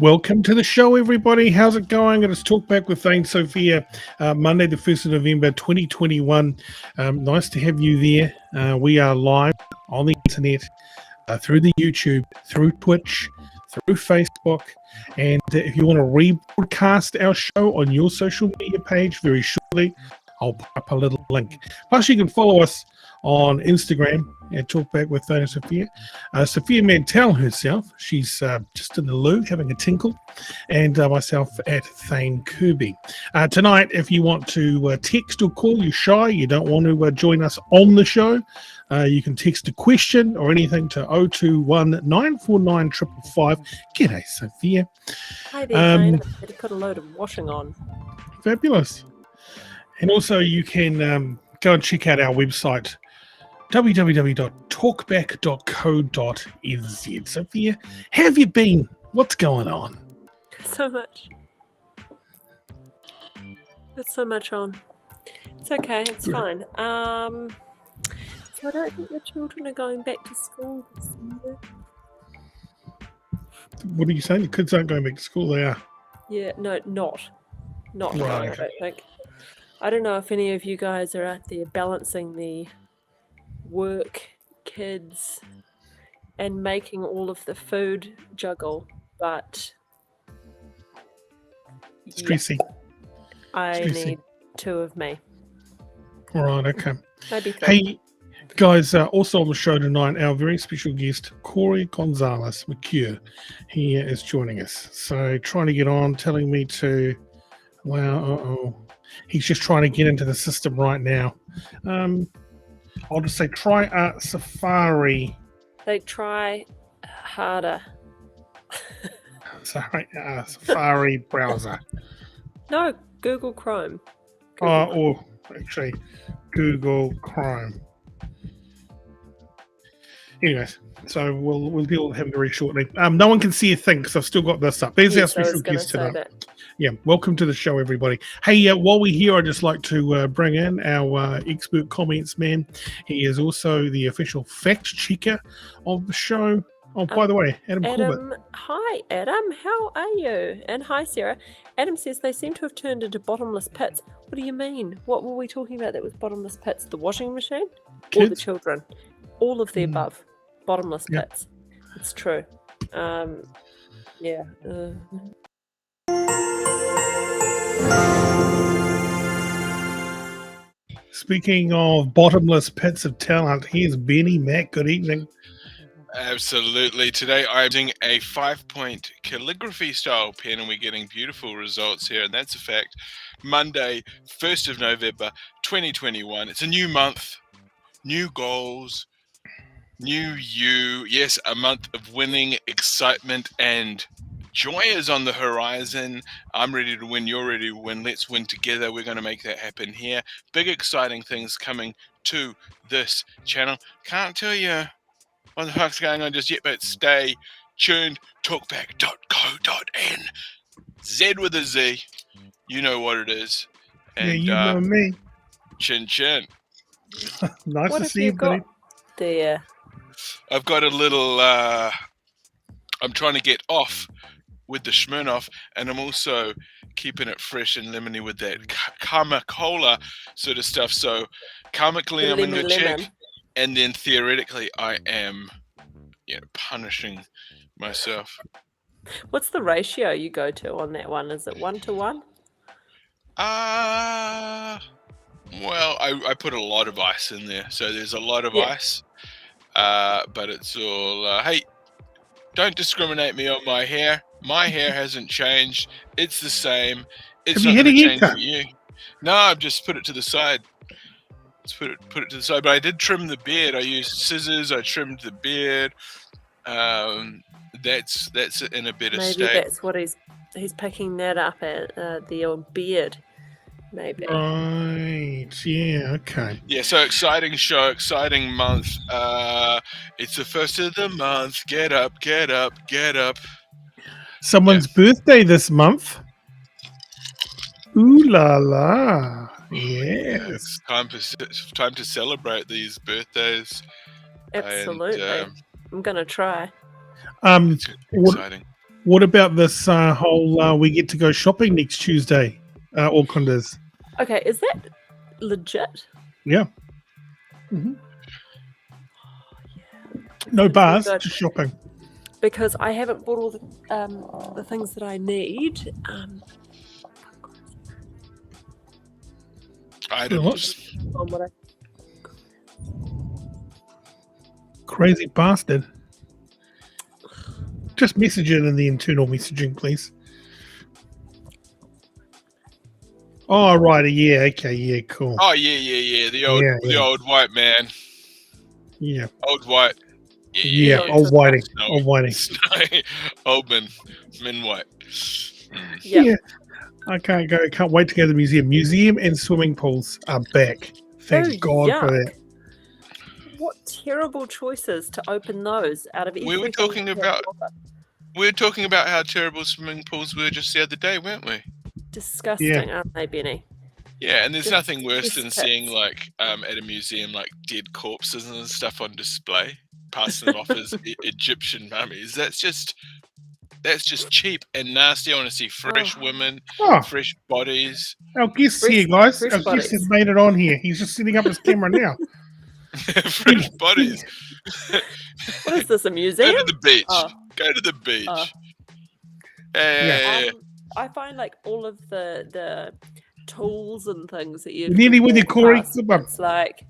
welcome to the show, everybody. How's it going? It is Talkback with Thane, Sophia, Monday, the 1st of November, 2021. Nice to have you there. We are live on the internet, through the YouTube, through Twitch, through Facebook. And if you want to rebroadcast our show on your social media page very shortly, I'll put up a little link. Plus, you can follow us on Instagram at Talkback with Thane and Sophia. Sophia Mantell herself, she's just in the loo having a tinkle, and myself at Thane Kirby. Tonight, if you want to text or call, you're shy, you don't want to join us on the show, you can text a question or anything to 021 949 555. G'day, Sophia. Hi there, Thane. I had to put a load of washing on. Fabulous. And also you can go and check out our website, www.talkback.co.nz. Sophia, how have you been? What's going on? So much. There's so much on. It's okay. It's fine. So I don't think the children are going back to school this year. What are you saying? The kids aren't going back to school. They are. Yeah, no, not Right, right, okay. I don't think. I don't know if any of you guys are out there balancing the work, kids, and making all of the food juggle, but Stressy. I Stressy. need two of me. All right, okay. Maybe three. Hey, guys, also on the show tonight, our very special guest, Cori Gonzales-Macuer. He is joining us. So trying to get on, telling me to, he's just trying to get into the system right now. I'll just say try Safari. They try harder. Sorry, Safari browser. No, Google Chrome. Or actually, Google Chrome. Anyways, so we'll deal with him very shortly. No one can see a thing because I've still got this up. There's our special guest tonight. Yeah, welcome to the show, everybody. Hey, while we're here, I'd just like to bring in our expert comments man. He is also the official fact checker of the show. Oh, by the way, Adam Corbett. Hi, Adam. How are you? And hi, Sarah. Adam says they seem to have turned into bottomless pits. What do you mean? What were we talking about that was bottomless pits? The washing machine? Kids? Or the children? All of the above. Bottomless pits. It's true. Yeah. Speaking of bottomless pits of talent, here's Benny Mack. Good evening. Absolutely. Today I'm using a 5-point calligraphy style pen and we're getting beautiful results here, and that's a fact. Monday, 1st of November, 2021. It's a new month, new goals, new you. Yes, a month of winning, excitement, and joy is on the horizon. I'm ready to win. You're ready to win. Let's win together. We're going to make that happen here. Big, exciting things coming to this channel. Can't tell you what the fuck's going on just yet, but stay tuned. Talkback.co.nz with a Z. You know what it is. And, yeah, you know me. Chin chin. Nice What to have see you you, buddy. got there? I've got a little, I'm trying to get off with the Smirnoff, and I'm also keeping it fresh and lemony with that Karma Cola sort of stuff. So karmically I'm in good check, and then theoretically I am, punishing myself. What's the ratio you go to on that one? Is it 1-to-1? Well, I put a lot of ice in there, so there's a lot of ice, but it's all, hey, don't discriminate me on my hair. My hair hasn't changed. It's the same. It's not going to change for you. No, I've just put it to the side. Let's put it to the side. But I did trim the beard. I used scissors. I trimmed the beard. That's in a better state. Maybe that's what he's picking that up at, the old beard. Maybe. Right. Yeah. Okay. Yeah. So exciting show. Exciting month. It's the first of the month. Get up. Get up. Get up. Someone's birthday this month. Ooh la la. Yes. It's time to celebrate these birthdays. Absolutely. And, I'm going to try. it's exciting. What about this whole we get to go shopping next Tuesday, Aucklanders? Okay, is that legit? Yeah. Mm-hmm. No bars, just shopping. Because I haven't bought all the things that I need. Items. Crazy bastard. Just message it in the internal messaging, please. Oh, right. Yeah. Okay. Yeah. Cool. Oh yeah. The old white man. Yeah. Old white. Yeah. Old whitey. Old whitey. Old men white. Yeah. I can't go. Can't wait to go to the museum. Museum and swimming pools are back. Thank God for that. What terrible choices to open those out of everything. We were talking about how terrible swimming pools were just the other day, weren't we? Disgusting, aren't they, Benny? Yeah, and there's nothing worse than seeing like at a museum like dead corpses and stuff on display, passing them off as Egyptian mummies. That's just cheap and nasty. I want to see fresh women, fresh bodies. Our guest's here, guys. Our guest has made it on here. He's just setting up his camera now. Fresh bodies. What is this, a museum? Go to the beach. Go to the beach. I find like all of the tools and things that you nearly with your Cori. It's like,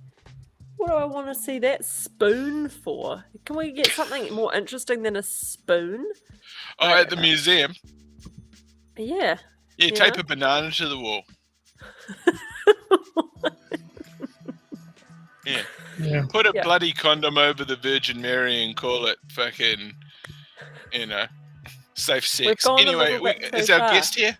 what do I want to see that spoon for? Can we get something more interesting than a spoon? Oh, at the museum. Yeah. Yeah, tape a banana to the wall. Yeah. Put a bloody condom over the Virgin Mary and call it fucking, safe sex. Anyway, is our guest here?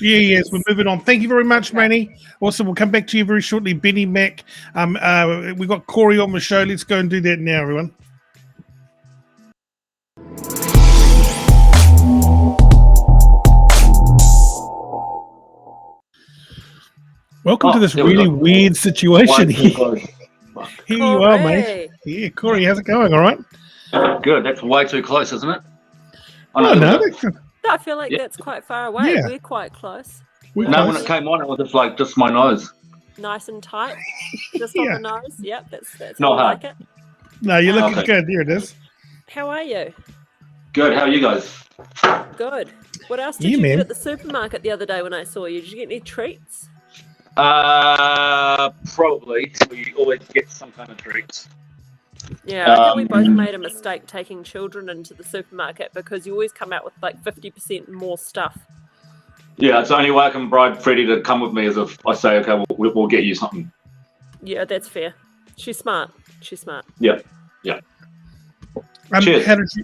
Yes, we're moving on. Thank you very much, Manny. Also, we'll come back to you very shortly, Benny, Mack. We've got Cori on the show. Let's go and do that now, everyone. Welcome to this really weird situation here. Here you are, mate. Yeah, Cori, how's it going? All right? Good. That's way too close, isn't it? I feel like that's quite far away. Yeah. We're quite close. When it came on, it was just my nose. Nice and tight. Just on the nose. Yep, that's not how I hard. like it. No, you're looking good. Here it is. How are you? Good. How are you guys? Good. What else did you get at the supermarket the other day when I saw you? Did you get any treats? Probably. We always get some kind of treats. Yeah, I think we both made a mistake taking children into the supermarket because you always come out with like 50% more stuff. Yeah, it's the only way I can bribe Freddie to come with me is if I say, okay, we'll get you something. Yeah, that's fair. She's smart. Yeah. Cheers.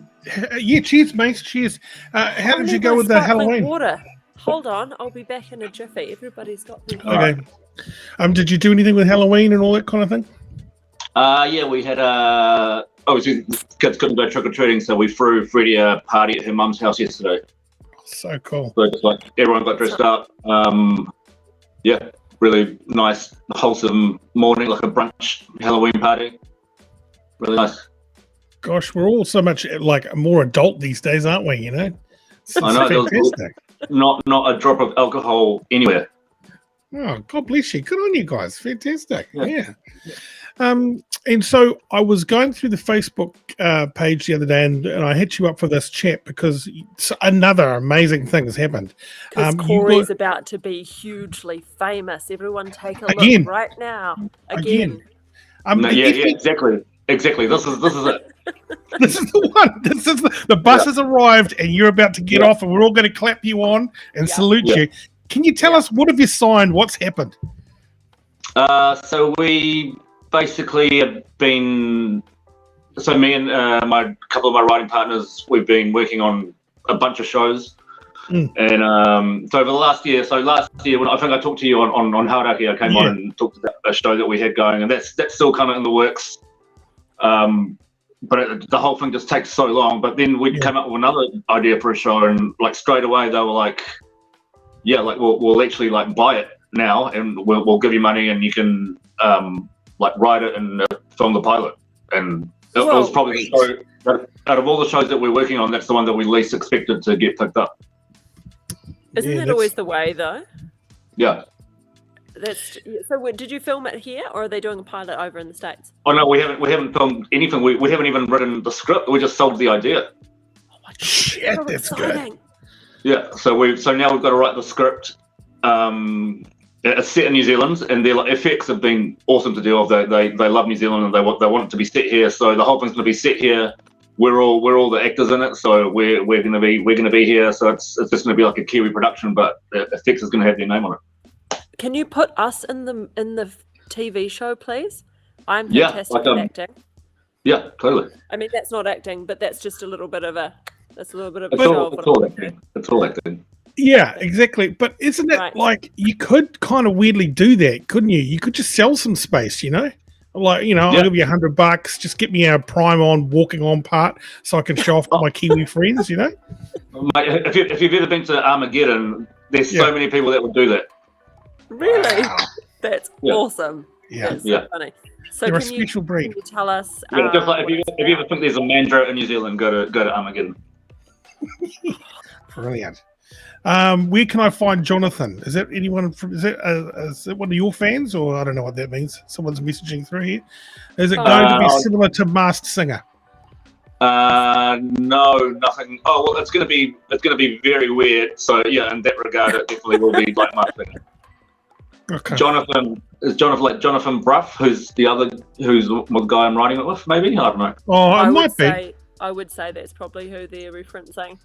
Cheers, mate. Cheers. How did you go with the Halloween? Water. Hold on, I'll be back in a jiffy. Everybody's got me. Okay. Did you do anything with Halloween and all that kind of thing? Yeah, we had obviously kids couldn't go trick or treating, so we threw Freddie a party at her mum's house yesterday. So cool. So it's like everyone got dressed up. Yeah, really nice, wholesome morning, like a brunch Halloween party. Really nice. Gosh, we're all so much like more adult these days, aren't we? You know. I know. Fantastic. Not a drop of alcohol anywhere. Oh, God bless you. Good on you guys. Fantastic. Yeah. And so I was going through the Facebook page the other day and I hit you up for this chat because another amazing thing has happened. Because Cori's about to be hugely famous. Everyone take a look right now. Again. Exactly. This is it. This is the one. This is the bus has arrived and you're about to get off and we're all going to clap you on and salute you. Can you tell us what have you signed? What's happened? So we basically have been. So me and my couple of my writing partners, we've been working on a bunch of shows, and so over the last year. So last year, when I think I talked to you on Hauraki, I came on and talked about a show that we had going, and that's still kind of in the works. But the whole thing just takes so long. But then we came up with another idea for a show, and like straight away they were like, "Yeah, like we'll actually like buy it now, and we'll give you money, and you can like write it and film the pilot." And It was probably the show, out of all the shows that we're working on, that's the one that we least expected to get picked up. Isn't that always the way, though? Yeah. So. Did you film it here, or are they doing a pilot over in the States? Oh no, we haven't filmed anything. We haven't even written the script. We just sold the idea. Oh my God, Shit, that's good. Yeah. So now we've got to write the script. It's set in New Zealand, and their effects have been awesome to deal with. They love New Zealand, and they want it to be set here. So the whole thing's going to be set here. We're all the actors in it, so we're going to be here. So it's just going to be like a Kiwi production, but effects is going to have their name on it. Can you put us in the TV show, please? I'm fantastic at acting. Yeah, totally. I mean, that's not acting, but that's just a little bit of a. That's a little bit of. It's all acting. It's all acting. Yeah, exactly. But isn't it like you could kind of weirdly do that, couldn't you? You could just sell some space, Like, I'll give you $100, just get me a prime on walking on part so I can show off to my Kiwi friends, Mate, if you've ever been to Armageddon, there's so many people that would do that. Really? That's awesome. Yeah. That's so funny. So They're a special breed. Can you tell us? Just like if you ever think there's a Mandro in New Zealand, go to Armageddon. Brilliant. Where can I find Jonathan? Is that anyone from? Is it one of your fans, or I don't know what that means? Someone's messaging through here. Is it going to be similar to Masked Singer? No, nothing. Oh well, it's going to be very weird. So yeah, in that regard, it definitely will be like Masked Singer. Okay. Jonathan like Jonathan Bruff, who's the guy I'm writing it with? Maybe I don't know. Oh, it might be. I would say that's probably who they're referencing.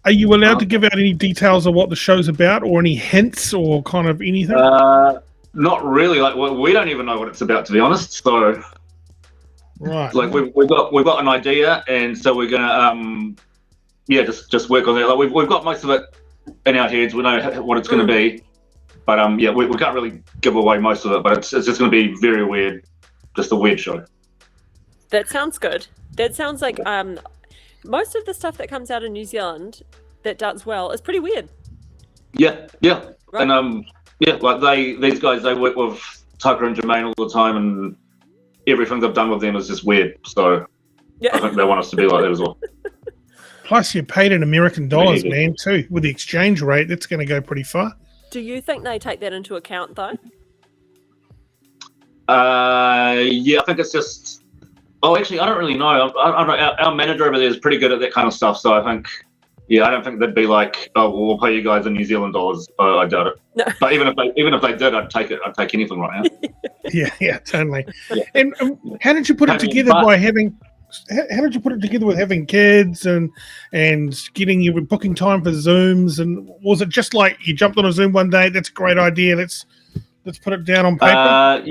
Are you allowed to give out any details of what the show's about, or any hints, or kind of anything? Not really. Like we don't even know what it's about, to be honest. So, right. Like we've got an idea, and so we're gonna just work on that. Like we've got most of it in our heads. We know what it's going to be, but we can't really give away most of it. But it's just going to be very weird, just a weird show. That sounds good. That sounds like most of the stuff that comes out of New Zealand that does well is pretty weird. Yeah. Right. And these guys, they work with Tucker and Jermaine all the time, and everything they've done with them is just weird. So I think they want us to be like that as well. Plus, you're paid in American dollars, man, too. With the exchange rate, that's going to go pretty far. Do you think they take that into account, though? Yeah, I think it's just. Oh, actually, I don't really know. I don't know. Our manager over there is pretty good at that kind of stuff. So I think, I don't think they'd be like, "Oh, well, we'll pay you guys in New Zealand dollars." I doubt it. No. But even if they did, I'd take it. I'd take anything right now. Yeah, totally. Yeah. And how did you put it together by having? How did you put it together with having kids and getting you booking time for Zooms? And was it just like you jumped on a Zoom one day? That's a great idea. Let's put it down on paper.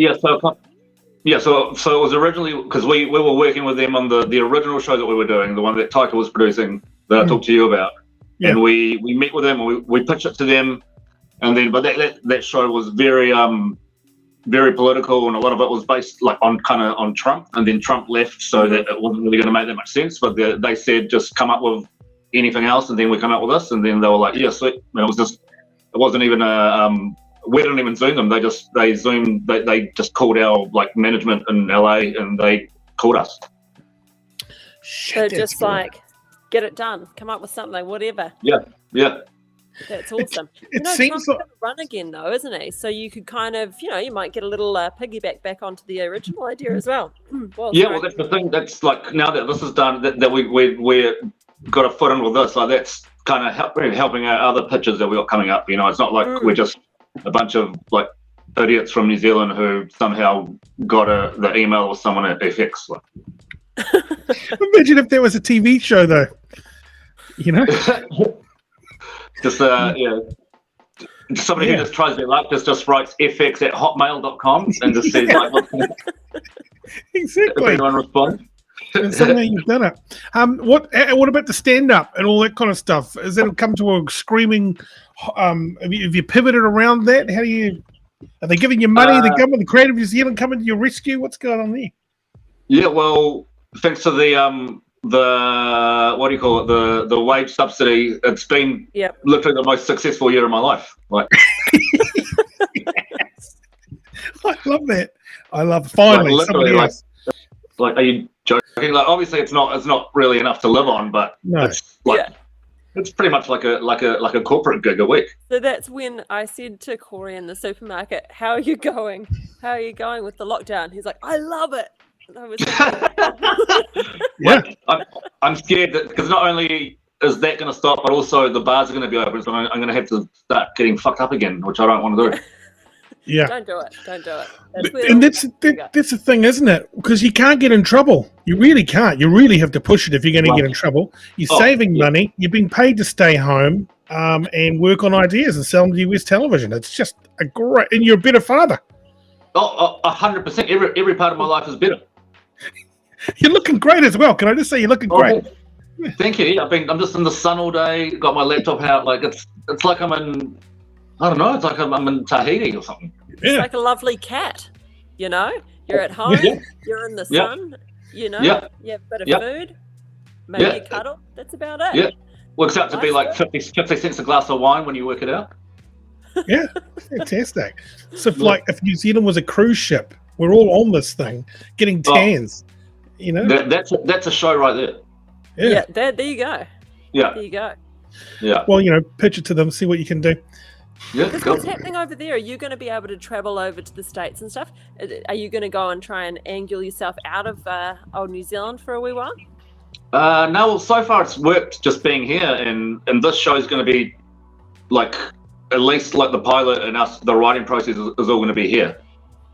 So it was originally because we were working with them on the original show that we were doing, the one that Taika was producing that I talked to you about. Yeah. And we met with them and we pitched it to them, and then but that show was very very political, and a lot of it was based like on Trump, and then Trump left, so that it wasn't really going to make that much sense. But they said just come up with anything else, and then we come up with this, and then they were like, yeah, sweet. And it wasn't even we didn't even Zoom them. They just called our like management in LA, and they called us. So just like get it done, come up with something, whatever. Yeah. That's awesome. It seems Trump's like run again though, isn't he? So you could kind of, you might get a little piggyback back onto the original idea as well. Well, that's the thing. That's like now that this is done, that we're got a foot in with this. Like that's kind of helping our other pitches that we got coming up. It's not like we're just a bunch of like idiots from New Zealand who somehow got the email with someone at FX. Like. Imagine if there was a TV show though. Just somebody who just tries their luck just writes fx at hotmail.com and just says like exactly. If anyone responds. Somehow you've done it. What about the stand up and all that kind of stuff? Has that come to a screaming have you pivoted around that? Are they giving you money? The government, the Creative New Zealand coming to your rescue? What's going on there? Yeah, well, thanks to the what do you call it? The wage subsidy. It's been literally the most successful year of my life. Like, I love that. I love finally like, somebody else. Like, are you joking? Okay, like obviously it's not really enough to live on, but No. it's like it's pretty much like a corporate gig a week. So that's when I said to Cori in the supermarket, "How are you going? How are you going with the lockdown?" He's like, "I love it." And I was thinking, Like, I'm scared that because not only is that going to stop, but also the bars are going to be open, so I'm going to have to start getting fucked up again, which I don't want to do. Yeah. Don't do it. Don't do it. And that's the thing, isn't it? Because you can't get in trouble. You really can't. You really have to push it if you're going to get in trouble. You're saving money. You're being paid to stay home and work on ideas and sell them to US television. It's just a great... And you're a better father. 100%. Every part of my life is better. You're looking great as well. Can I just say you're looking great? Thank you. Yeah, I'm just in the sun all day. Got my laptop out. Like it's like I'm in... I don't know. It's like I'm in Tahiti or something. It's like a lovely cat, you know? You're at home, you're in the sun, you know? You have a bit of food, maybe a cuddle. That's about it. Yeah. Works out to be like 50 cents a glass of wine when you work it out. Yeah, fantastic. So if New Zealand was a cruise ship, we're all on this thing, getting tans, you know? That's a show right there. Yeah, there you go. Yeah. There you go. Yeah. Well, pitch it to them, see what you can do. Yeah, because what's happening over there? Are you going to be able to travel over to the States and stuff? Are you going to go and try and angle yourself out of old New Zealand for a wee while? No, well, so far it's worked just being here, and this show is going to be like at least like the pilot and the writing process is all going to be here.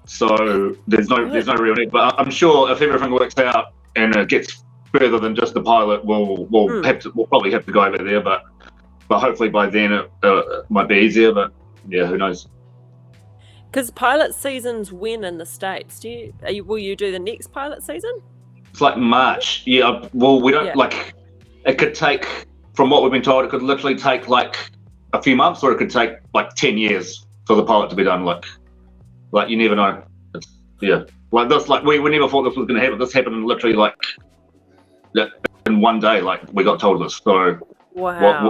So there's no real need. But I'm sure if everything works out and it gets further than just the pilot, we'll probably have to go over there, but hopefully by then it might be easier, but yeah, who knows? Because pilot seasons when in the States? Will you do the next pilot season? It's like March. Yeah, well, we don't like. It could take, from what we've been told, it could literally take like a few months, or it could take like 10 years for the pilot to be done. Like you never know. Like this. Like we never thought this was going to happen. This happened literally like in one day. Like we got told this. So. Wow.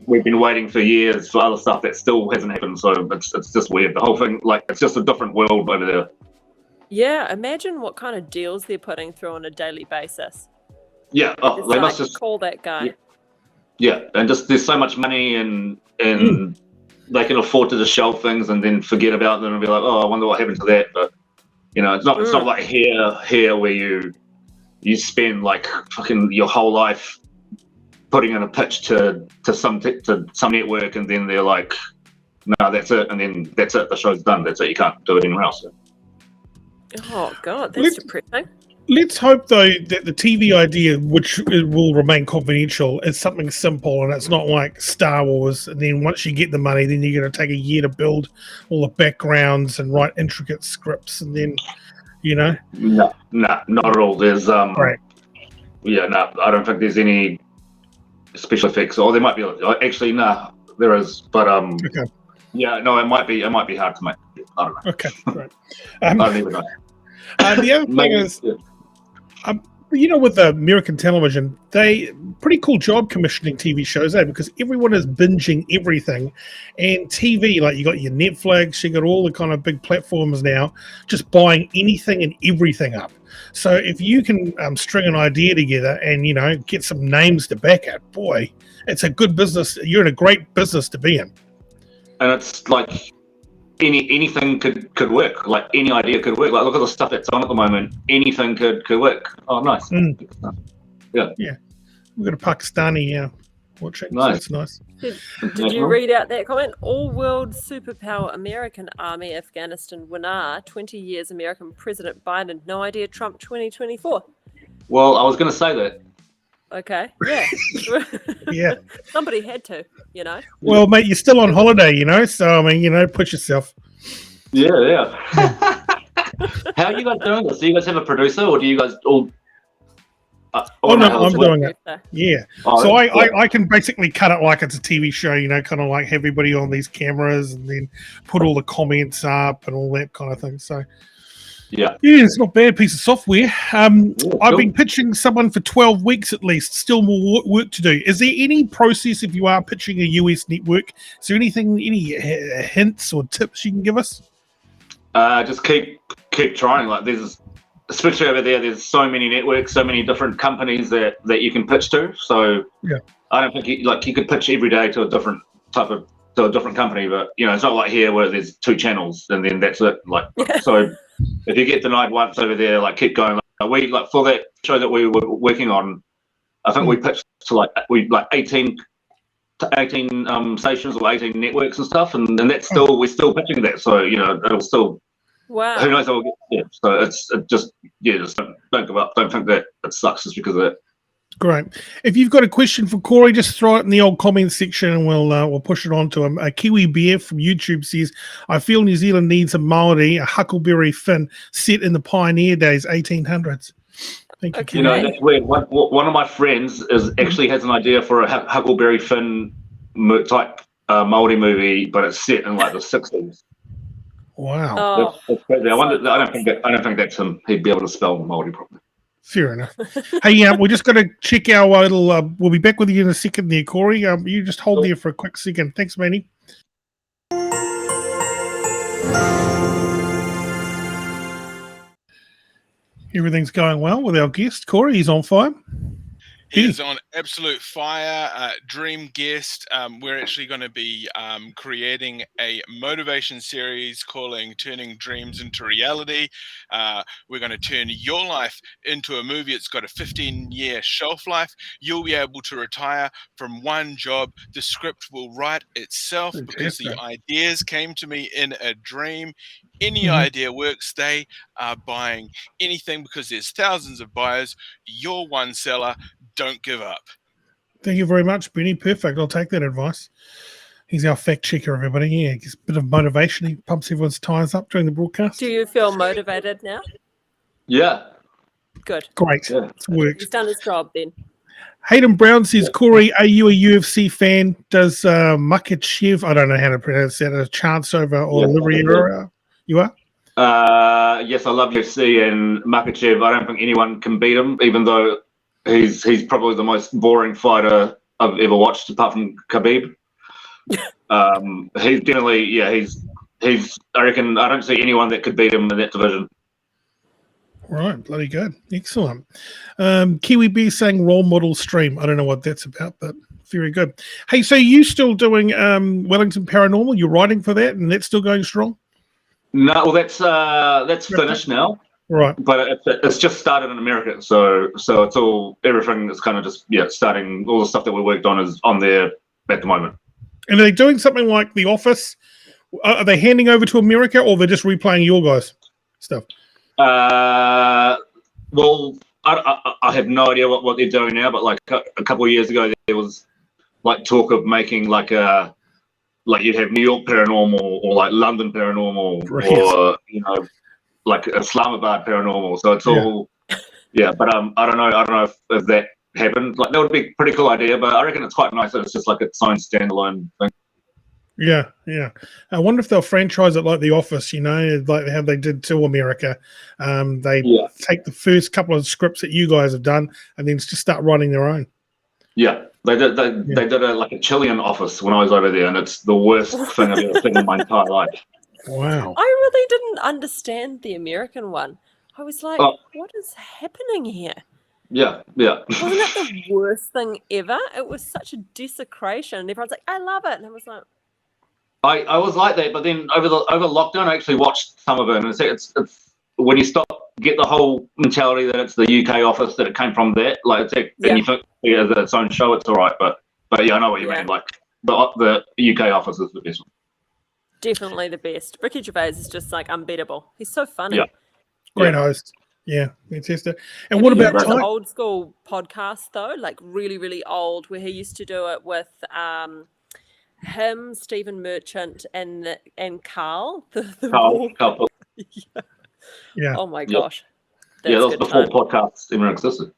We've been waiting for years for other stuff that still hasn't happened, so it's just weird. The whole thing, like, it's just a different world over there. Yeah, imagine what kind of deals they're putting through on a daily basis. Yeah, they must just call that guy. Yeah, and just there's so much money and they can afford to just shelve things and then forget about them and be like, oh, I wonder what happened to that. But it's not like here where you spend like fucking your whole life putting in a pitch to some network, and then they're like, no, that's it, and then that's it, the show's done, that's it, you can't do it anywhere else. Oh god, that's depressing. Let's hope though that the TV idea, which will remain confidential, is something simple and it's not like Star Wars, and then once you get the money, then you're going to take a year to build all the backgrounds and write intricate scripts, and then No, not at all. There's I don't think there's any special effects, or there might be. Actually, there is, but okay. Yeah, no, it might be hard to make. I don't know. Okay, right. I don't even know. The other thing is, with American television, they pretty cool job commissioning TV shows, because everyone is binging everything, and TV, like you got your Netflix, you got all the kind of big platforms now, just buying anything and everything up. So if you can string an idea together and get some names to back it, boy, it's a good business. You're in a great business to be in. And it's like anything could work. Like any idea could work. Like look at the stuff that's on at the moment. Anything could work. Oh, nice. Yeah. We've got a Pakistani watching. Nice. So that's nice. Did you read out that comment? All-world superpower American Army Afghanistan winner, 20 years American President Biden. No idea Trump 2024. Well, I was going to say that. Okay. Yeah. Yeah. Somebody had to, Well, mate, you're still on holiday, so, I mean, push yourself. Yeah. How are you guys doing this? Do you guys have a producer, or do you guys all... I'm doing it. Yeah. Oh, so I can basically cut it like it's a TV show, kind of like have everybody on these cameras and then put all the comments up and all that kind of thing. So yeah, it's not a bad piece of software. I've been pitching someone for 12 weeks at least. Still more work to do. Is there any process if you are pitching a US network? Is there anything, any hints or tips you can give us? Just keep trying. Like especially over there, there's so many networks, so many different companies that you can pitch to. So Yeah. I don't think you could pitch every day to a different company, but it's not like here where there's 2 channels and then that's it. So if you get denied once over there, keep going. We for that show that we were working on, I think we pitched to 18 stations or 18 networks and stuff, and that's still we're still pitching that. So it'll still. Wow. Who knows how we'll get there. So just don't give up. Don't think that it sucks just because of that. Great. If you've got a question for Cori, just throw it in the old comments section and we'll push it on to him. A Kiwi Bear from YouTube says, I feel New Zealand needs a Māori, a Huckleberry Finn set in the pioneer days, 1800s. Thank you. Okay. That's weird. One of my friends actually has an idea for a Huckleberry Finn type Māori movie, but it's set in the 60s. Wow. Oh, That's crazy. I don't think that's him. He'd be able to spell Māori properly. Fair enough. Hey, we just got to check our little. We'll be back with you in a second there, Cori. You just hold there for a quick second. Thanks, Manny. Everything's going well with our guest, Cori. He's on fire. He is on absolute fire. Dream guest. We're actually going to be creating a motivation series calling Turning Dreams into Reality. We're going to turn your life into a movie. It's got a 15-year shelf life. You'll be able to retire from one job. The script will write itself because the ideas came to me in a dream. Any idea works. They are buying anything because there's thousands of buyers. You're one seller. Don't give up. Thank you very much, Benny. Perfect. I'll take that advice. He's our fact checker, everybody. Yeah, gives a bit of motivation. He pumps everyone's tires up during the broadcast. do you feel motivated now? Yeah. Good. Great. Yeah. It's worked. He's done his job then. Hayden Brown says, Cori, are you a UFC fan? Does Mccue, I don't know how to pronounce that, a chance over Oliveira? You are? Yes, I love UFC and Mccue. I don't think anyone can beat him, even though he's probably the most boring fighter I've ever watched, apart from Khabib. He's definitely, he's. I reckon I don't see anyone that could beat him in that division. Right, bloody good. Excellent. Kiwi B saying role model stream. I don't know what that's about, but very good. Hey, so you still doing Wellington Paranormal? You're writing for that, and that's still going strong? No, well, that's finished now. Right. But it's just started in America, so it's all everything is kind of just starting. All the stuff that we worked on is on there at the moment. And are they doing something like The Office? Are they handing over to America, or they're just replaying your guys' stuff? Well, I have no idea what they're doing now, but a couple of years ago there was talk of making you'd have New York Paranormal or London Paranormal or Islamabad Paranormal. So it's all but I don't know if that happened. That would be a pretty cool idea, but I reckon it's quite nice that it's just its own standalone thing. Yeah. I wonder if they'll franchise it like The Office, like how they did to America. They take the first couple of scripts that you guys have done and then just start writing their own. Yeah, they did a Chilean Office when I was over there, and it's the worst thing I've ever seen in my entire life. Wow. I really didn't understand the American one. I was like, what is happening here? Yeah. Wasn't it the worst thing ever? It was such a desecration. And everyone's like, I love it. And I was like... I was like that, but then over lockdown, I actually watched some of it, and it's when you get the whole mentality that it's the UK office, that it came from that, and you think as its own show, it's all right, but I know what you mean. The UK office is the best one. Definitely the best. Ricky Gervais is just unbeatable. He's so funny. Yeah. Great host. Yeah, fantastic. And what about his old school podcast though, really, really old, where he used to do it with him, Stephen Merchant, and Carl. Carl. Yeah. Oh my gosh. That was before podcasts even existed.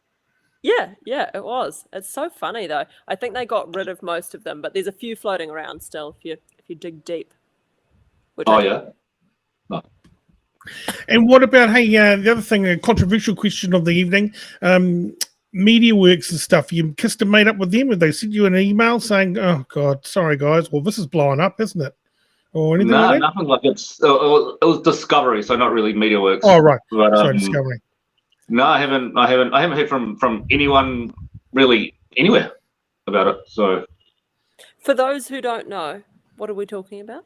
Yeah, it was. It's so funny though. I think they got rid of most of them, but there's a few floating around still if you dig deep. No. And what about the other thing, a controversial question of the evening, MediaWorks and stuff. You kissed and made up with them, and they sent you an email saying, "Oh God, sorry guys, well this is blowing up, isn't it?" Or anything like that? Nothing like it was Discovery, so not really MediaWorks. Oh right, but, sorry, Discovery. No, I haven't heard from anyone really anywhere about it. So, For those who don't know, what are we talking about?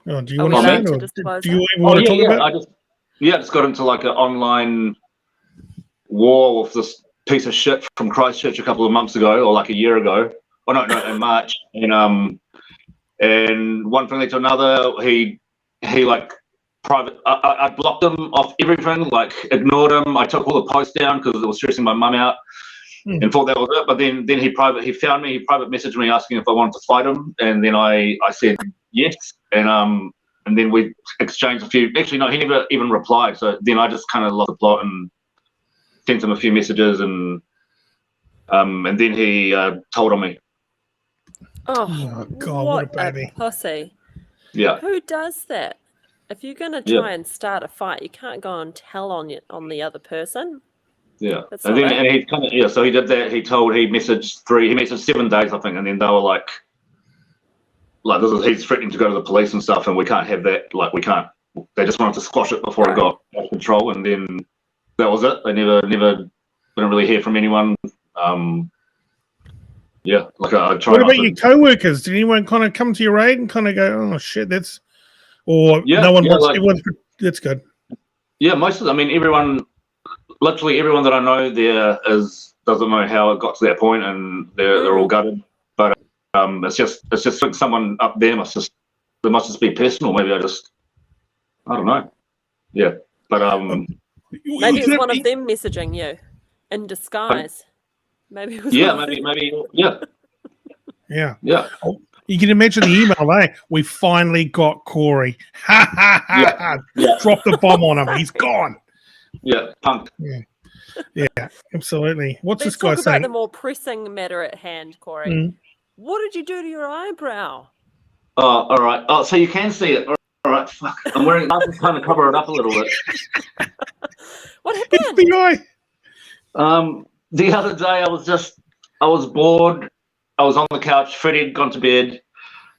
Oh, do you Are want we to say allowed it, to or disclose do you that? even want to talk about it? I just got into like an online war with this piece of shit from Christchurch a couple of months ago, or like a year ago. Oh no, in March, and one thing led to another. He like private. I blocked him off everything, like ignored him. I took all the posts down because it was stressing my mum out, and thought that was it. But then he found me. He private messaged me asking if I wanted to fight him, and then I said yes, and then we exchanged a few. Actually, no, he never even replied. So then I just kind of lost the plot and sent him a few messages, and then he told on me. Oh, God, what a baby. pussy. Yeah. Who does that? If you're going to try and start a fight, you can't go and tell on the other person. Yeah. That's And not then it. and he kind of so he did that. He messaged 7 days, I think, and then they were like he's threatening to go to the police and stuff, and we can't have that. Like we can't. They just wanted to squash it before it got out of control, and then that was it. They never didn't really hear from anyone. Yeah, like I tried. What about your co-workers? Did anyone kind of come to your aid and kind of go, "Oh shit, that's," or no one wants? Everyone's that's good. Yeah, most of them. I mean, literally everyone that I know there doesn't know how it got to that point, and they're all gutted. But it's just like someone up there must just be personal. Maybe I don't know. Yeah, but maybe it's one of them messaging you in disguise. Maybe it was maybe yeah. Oh, you can imagine the email, eh? We finally got Cori. Ha ha ha! Drop the bomb on him. He's gone. Yeah, punk. Yeah, absolutely. What's Let's this guy talk saying? about the more pressing matter at hand, Cori. What did you do to your eyebrow? Oh, all right. Oh, so you can see it. All right. Fuck. I'm wearing glasses trying to cover it up a little bit. What happened? FBI. The other day I was bored. I was on the couch. Freddie had gone to bed.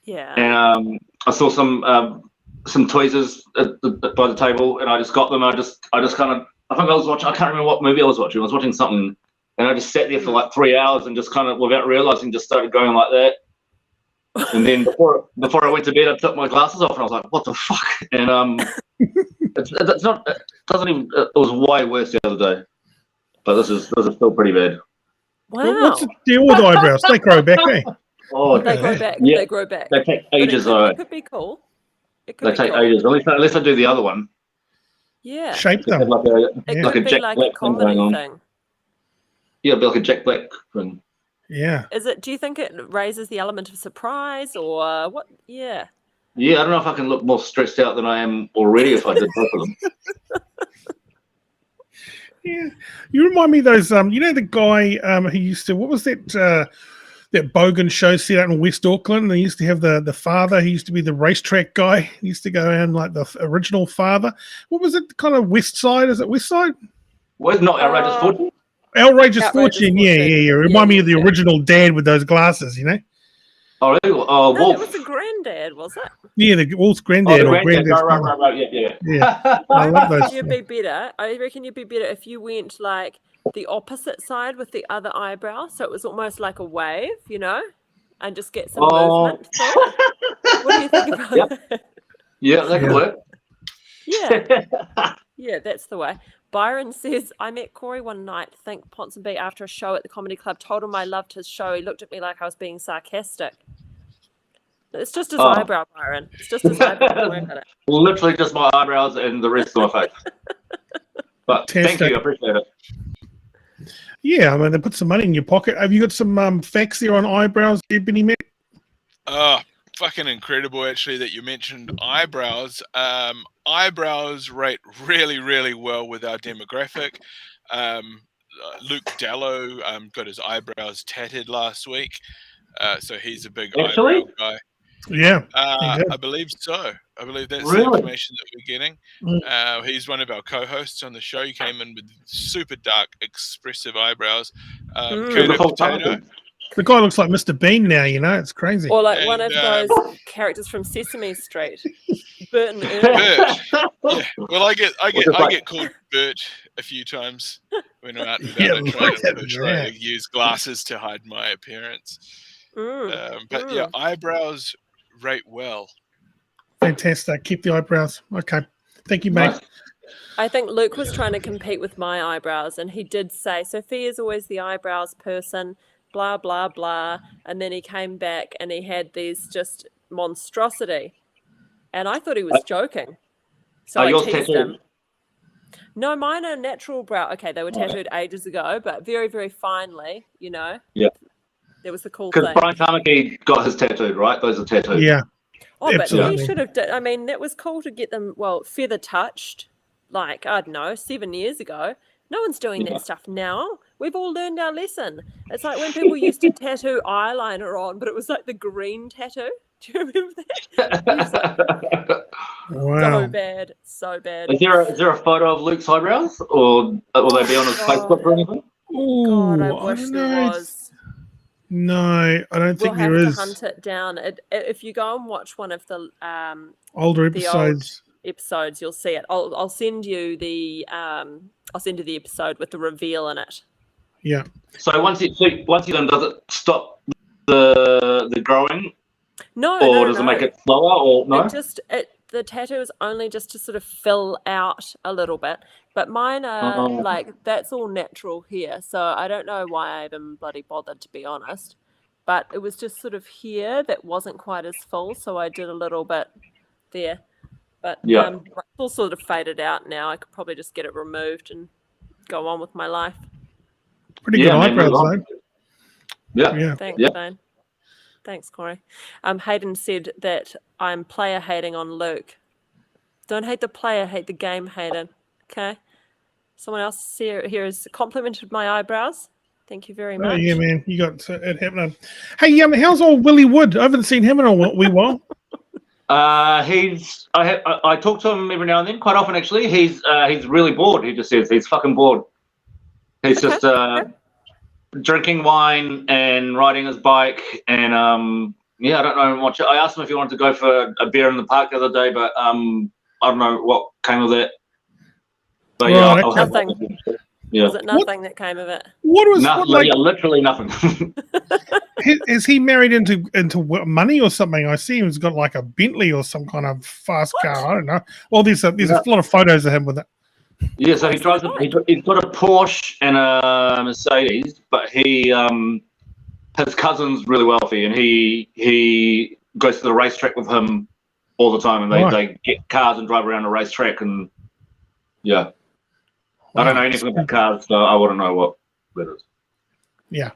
Yeah. And I saw some tweezers by the table, and I just got them. I just kind of, I think I was watching. I can't remember what movie I was watching. I was watching something, and I just sat there for like 3 hours and just kind of, without realizing, just started going like that. And then before I went to bed, I took my glasses off, and I was like, "What the fuck?" And it's not. It doesn't even. It was way worse the other day. But this is still pretty bad. Wow. What's the deal with eyebrows? They grow back, eh? Oh, they grow back. Yeah. They grow back. They take ages, though. It could be cool. They take ages. Unless I do the other one. Yeah. Shape them. It could be Jack like Black a comedy thing. Yeah, it'd be like a Jack Black thing. Yeah. Do you think it raises the element of surprise or what? Yeah. Yeah, I don't know if I can look more stressed out than I am already if I did both of them. Yeah, you remind me of those. The guy who used to. What was that? That Bogan show set out in West Auckland. They used to have the father. He used to be the racetrack guy. He used to go around like the original father. What was it? Kind of West Side? Is it West Side? Well, not Outrageous Fortune. Outrageous Fortune. Yeah. Remind me of the original dad with those glasses. Oh, really? No, Wolf. it was the granddad, was it? Yeah, the Wolf's granddad. Oh, the granddad. Right. Yeah. I love those. You'd be better. I reckon you'd be better if you went like the opposite side with the other eyebrow, so it was almost like a wave, and just get some movement. What do you think about that? Yeah, that could work. Yeah, that's the way. Byron says, I met Cori one night, think Ponsonby, after a show at the Comedy Club, told him I loved his show. He looked at me like I was being sarcastic. It's just his eyebrow, Byron. It's just his eyebrow. Literally just my eyebrows and the rest of my face. But thank you, I appreciate it. Yeah, I mean, they put some money in your pocket. Have you got some facts there on eyebrows, Benny Mac? Fucking incredible, actually, that you mentioned eyebrows. Eyebrows rate really, really well with our demographic. Luke Dallow got his eyebrows tatted last week, so he's a big eyebrow guy. Yeah, I believe so. I believe that's the information that we're getting. He's one of our co-hosts on the show. He came in with super dark, expressive eyebrows. The guy looks like Mr. Bean now, it's crazy. Or like one of those characters from Sesame Street. Bert and Ernie. Yeah. Well, I just like- get called Bert a few times when I'm out and Yeah, about. I try look to at push, that. like, use glasses to hide my appearance. But yeah, eyebrows rate well. Fantastic. Keep the eyebrows. Okay. Thank you, mate. Nice. I think Luke was trying to compete with my eyebrows, and he did say Sophia's always the eyebrows person, blah blah blah. And then he came back and he had these just monstrosity, and I thought he was joking. So Are I yours teased tattooed? him. No, mine are natural brow. Okay, they were tattooed ages ago, but very very finely. You know. Yeah. That was the cool Because thing. Brian Carnegie got his tattooed, right? Those are tattooed. Yeah. Oh, but Absolutely. he should have. I mean, that was cool to get them, well, feather touched, like, I don't know, 7 years ago. No one's doing that stuff now. We've all learned our lesson. It's like when people used to tattoo eyeliner on, but it was like the green tattoo. Do you remember that? Wow. So bad. So bad. Is there a photo of Luke's eyebrows, or will they be on his Facebook or anything? Ooh, God, I wish don't there know. was. No, I don't We'll think have there to is. hunt it down. If you go and watch one of the Older the episodes. old episodes, you'll see it. I'll send you the episode with the reveal in it. Yeah. So once you done, does it stop the growing, No, or no, does no. it make it slower, or no? The tattoo is only just to sort of fill out a little bit, but mine are like, that's all natural here, so I don't know why I even bloody bothered, to be honest. But it was just sort of here that wasn't quite as full, so I did a little bit there. But Yeah. it's all sort of faded out now. I could probably just get it removed and go on with my life. Pretty good man, eyebrows, move on. though. Yeah. Yeah. Thanks, Thane. Thanks, Cori. Hayden said that I'm player hating on Luke. Don't hate the player, hate the game, Hayden. Okay? Someone else here has complimented my eyebrows. Thank you very much. Oh, yeah, man. You got it happening. Hey, how's old Willie Wood? I haven't seen him in a wee while. I talk to him every now and then, quite often actually. He's really bored. He just says he's fucking bored. He's just drinking wine and riding his bike, and I don't know much. I asked him if he wanted to go for a beer in the park the other day, but I don't know what came of that. But yeah, Right, I'll have nothing. Yeah. Was it nothing that came of it? Literally nothing. Is he married into money or something? I see he's got like a Bentley or some kind of fast car. I don't know. Well, there's a lot of photos of him with it. Yeah, so he drives. He's got a Porsche and a Mercedes, but his cousin's really wealthy, and he goes to the racetrack with him all the time, and they get cars and drive around the racetrack, and yeah. I don't know anything about cars, so I wouldn't know what that is. Yeah.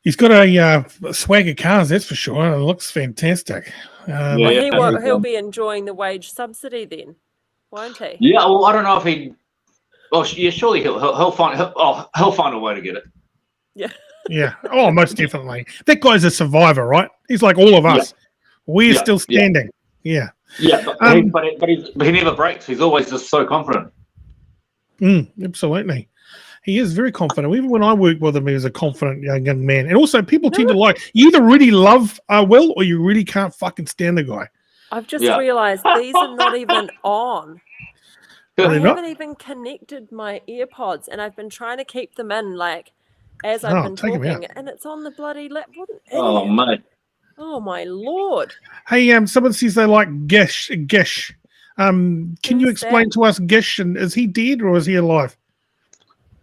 He's got a swag of cars, that's for sure. It looks fantastic. He'll be enjoying the wage subsidy then, won't he? Yeah, well, I don't know if he. Well, yeah, surely he'll find a way to get it. Yeah. Yeah. Oh, most definitely. That guy's a survivor, right? He's like all of us. We're still standing. Yeah. Yeah, but he never breaks. He's always just so confident. Absolutely. He is very confident. Even when I worked with him, he was a confident young man. And also, people tend to like, you either really love Will or you really can't fucking stand the guy. I've just realised these are not even on. I haven't even connected my earpods, and I've been trying to keep them in, like, as I've been talking, and it's on the bloody lap. What an idiot. Oh, mate. Oh, my Lord. Hey, someone says they like Gish. Can you explain to us Gish, and is he dead or is he alive?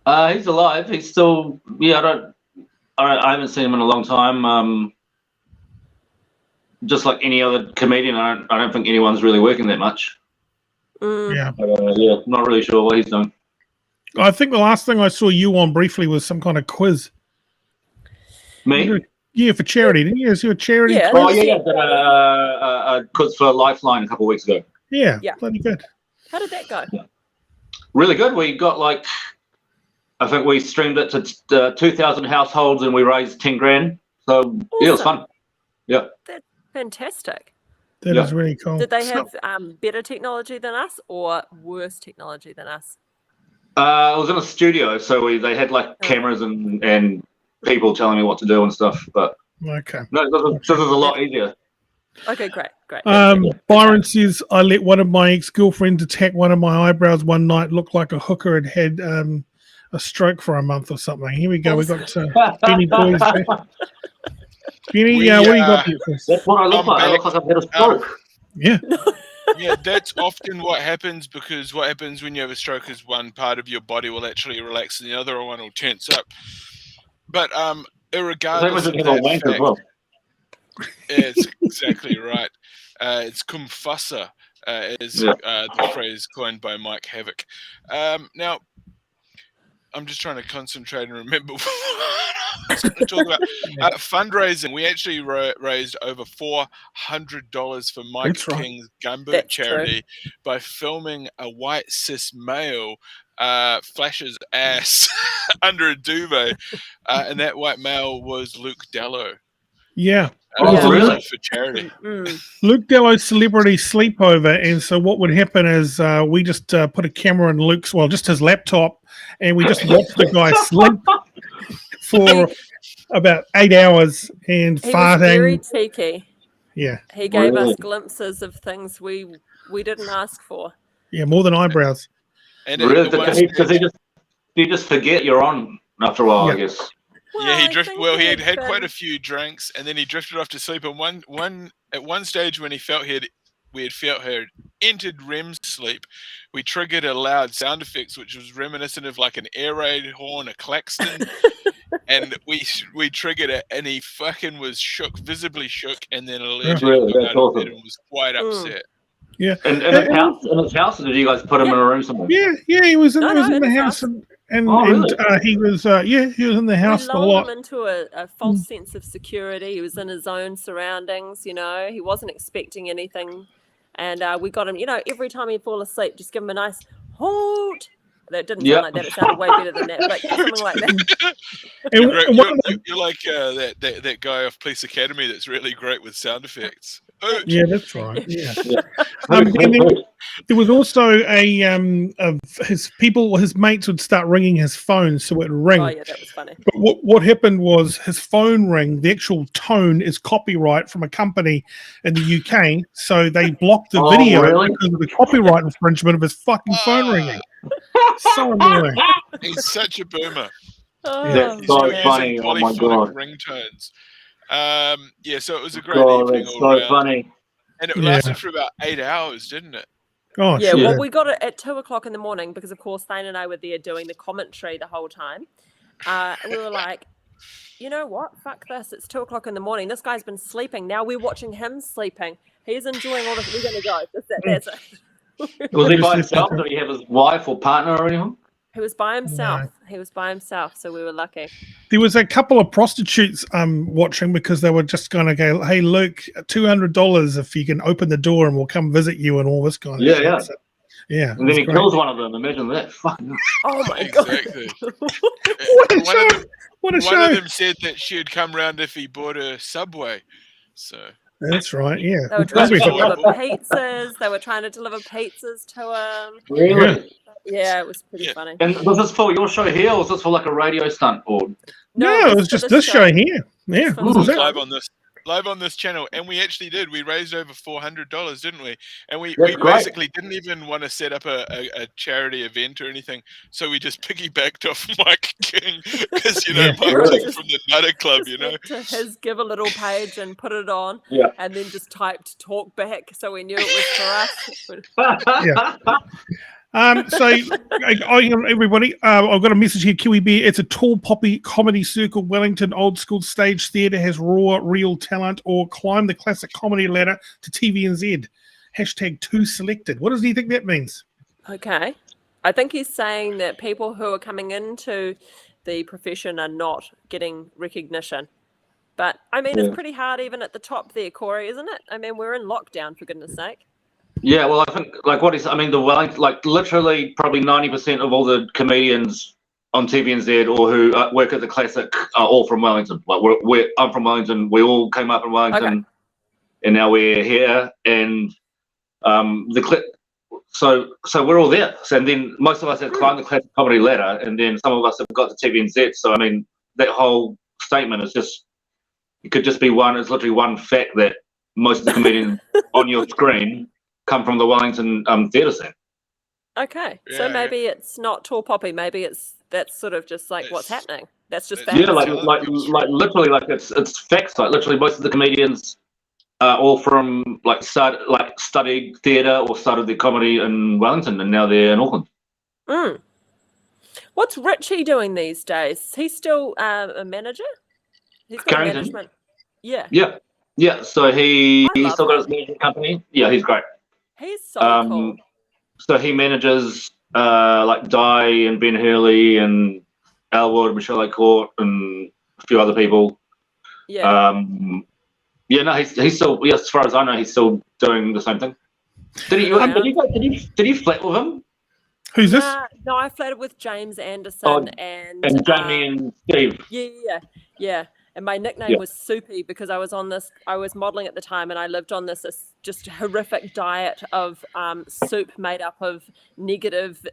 He's alive. He's still. Yeah, I haven't seen him in a long time. Just like any other comedian, I don't think anyone's really working that much. Yeah. But, not really sure what he's doing. I think the last thing I saw you on briefly was some kind of quiz. Me? Yeah, for charity. Didn't you? Is you a charity? Yeah. quiz? Oh, yeah. Did a quiz for Lifeline a couple of weeks ago. Yeah. Bloody good. How did that go? Yeah. Really good. We got I think we streamed it to 2,000 households and we raised 10 grand. So awesome. Yeah, it was fun. Yeah. That's fantastic. That is really cool. Did they have better technology than us or worse technology than us? It was in a studio, so they had cameras and people telling me what to do and stuff. But okay. no, this is a lot easier. Okay, great. Byron says, I let one of my ex-girlfriends attack one of my eyebrows one night. Looked like a hooker had had a stroke for a month or something. Here we go. We got Benny Boys. Benny, what do you got here for us? That's what I look I'm like. I back. look like I've had a stroke. Yeah. Yeah, that's often what happens, because what happens when you have a stroke is one part of your body will actually relax and the other one will tense up. But irregardless of that wank fact, as well. it's exactly right. It's kumfasa, is the phrase coined by Mike Havoc. Now, I'm just trying to concentrate and remember what I was going to talk about. Fundraising. We actually raised over $400 for Mike King's Gumboot charity by filming a white cis male flash his ass under a duvet, and that white male was Luke Dallow. Yeah. Really? For charity. Luke Dallow's celebrity sleepover, and so what would happen is we just put a camera in Luke's, just his laptop, and we just watched the guy sleep for about 8 hours and He farting. was very cheeky. Yeah. He gave us glimpses of things we didn't ask for. Yeah, more than eyebrows. And really? Does he just forget you're on after a while, I guess? Well, he had quite a few drinks, and then he drifted off to sleep. And at one stage, when we had felt her entered REM sleep, we triggered a loud sound effects, which was reminiscent of like an air raid horn, a klaxon, and we triggered it, and he fucking was visibly shook, and then allegedly got out of bed and was quite upset. Yeah. In his house, or did you guys put him in a room somewhere? Yeah, he was in the house. And he was in the house a lot. We lulled him into a false sense of security. He was in his own surroundings, he wasn't expecting anything. And we got him, every time he'd fall asleep, just give him a nice hold. That didn't sound like that. It sounded way better than that, but something like that. You're like that guy off Police Academy that's really great with sound effects. Yeah, that's right. Yeah. And then there was also his mates would start ringing his phone, so it would ring. Oh yeah, that was funny. But what happened was his phone ring. The actual tone is copyright from a company in the UK, so they blocked the video because of the copyright infringement of his fucking phone ringing. So annoying. He's such a boomer. That's so funny. Oh my god. Ringtones. So it was a great evening. That's so funny. And it lasted for about 8 hours, didn't it? Oh, yeah. Well, we got it at 2:00 in the morning because, of course, Thane and I were there doing the commentary the whole time. We were like, you know what? Fuck this. It's 2:00 in the morning. This guy's been sleeping. Now we're watching him sleeping. He's enjoying all this. We're going to go. That's it. Was he by himself? Did he have his wife or partner or anything? He was by himself. No. He was by himself, so we were lucky. There was a couple of prostitutes watching because they were just going to go, hey, Luke, $200 if you can open the door and we'll come visit you and all this kind of shit. Yeah. So, yeah. And then he kills one of them. Imagine that. Fucking. Oh my god. What a show. One of them said that she'd come round if he bought a Subway. So that's right, yeah. They were trying to deliver pizzas. They were trying to deliver pizzas to him. Really? Yeah, it was pretty funny. And was this for your show here, or was this for like a radio stunt? Or no, it was just this show here. Yeah, live on this channel, and we actually did. We raised over $400, didn't we? And we great. Basically didn't even want to set up a charity event or anything, so we just piggybacked off Mike King because Mike King from the Nutter Club, Went to his Give a Little page and put it on, and then just typed Talkback, so we knew it was for us. Everybody, I've got a message here, Kiwi Bear. It's a Tall Poppy Comedy Circle, Wellington, old school stage theatre, has raw, real talent, or climb the classic comedy ladder to TVNZ. #2 selected. What does he think that means? Okay. I think he's saying that people who are coming into the profession are not getting recognition. But, I mean, it's pretty hard even at the top there, Cori, isn't it? I mean, we're in lockdown, for goodness sake. Yeah, well, I think the Wellington, like literally probably 90% of all the comedians on TVNZ or who work at the Classic are all from Wellington. Like I'm from Wellington. We all came up in Wellington, and now we're here. And so we're all there. So, and then most of us have climbed the Classic comedy ladder, and then some of us have got to TVNZ. So I mean, that whole statement is just, it could just be one. It's literally one fact that most of the comedians on your screen come from the Wellington theatre scene. Okay, Yeah, so yeah. maybe it's not tall poppy. Maybe that's sort of just like what's It's- happening. That's just it's- facts. Yeah, like Yeah, literally, like it's facts. Like literally, most of the comedians are all from studied theatre or started their comedy in Wellington, and now they're in Auckland. Mm. What's Richie doing these days? He's still a manager. He's got a Carrington? management. Yeah, Yeah. So he's I love still got his him. management company. Yeah, he's great. He's so cool. So he manages like Di and Ben Hurley and Elwood, Michelle Court, and a few other people. Yeah. Yeah, no, he's still. Yeah, as far as I know, he's still doing the same thing. Did you flat with him? Who's this? No, I flatted with James Anderson and Jamie and Steve. Yeah. And my nickname was Soupy because I was modeling at the time, and I lived on this just horrific diet of soup made up of negative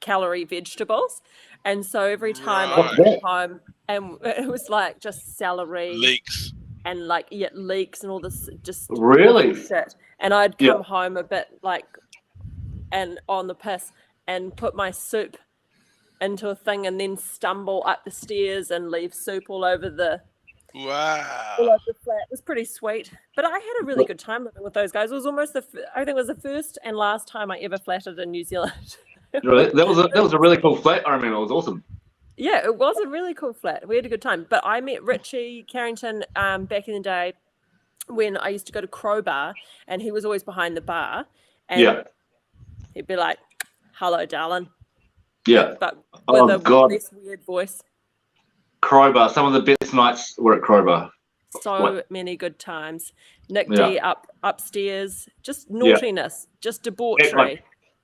calorie vegetables. And so every time I came home, and it was like just celery leeks. and leeks and all this just Really awful shit. And I'd come home a bit and on the piss and put my soup into a thing and then stumble up the stairs and leave soup all over the Wow. all over the flat. It was pretty sweet. But I had a really good time living with those guys. It was almost I think it was the first and last time I ever flatted in New Zealand. Really? That was a really cool flat. I remember it was awesome. Yeah, it was a really cool flat. We had a good time. But I met Richie Carrington back in the day when I used to go to Crowbar, and he was always behind the bar. And he'd be like, "Hello, darling." Yeah. But with less weird voice. Crowbar. Some of the best nights were at Crowbar. So many good times. Nick D upstairs, just naughtiness, just debauchery.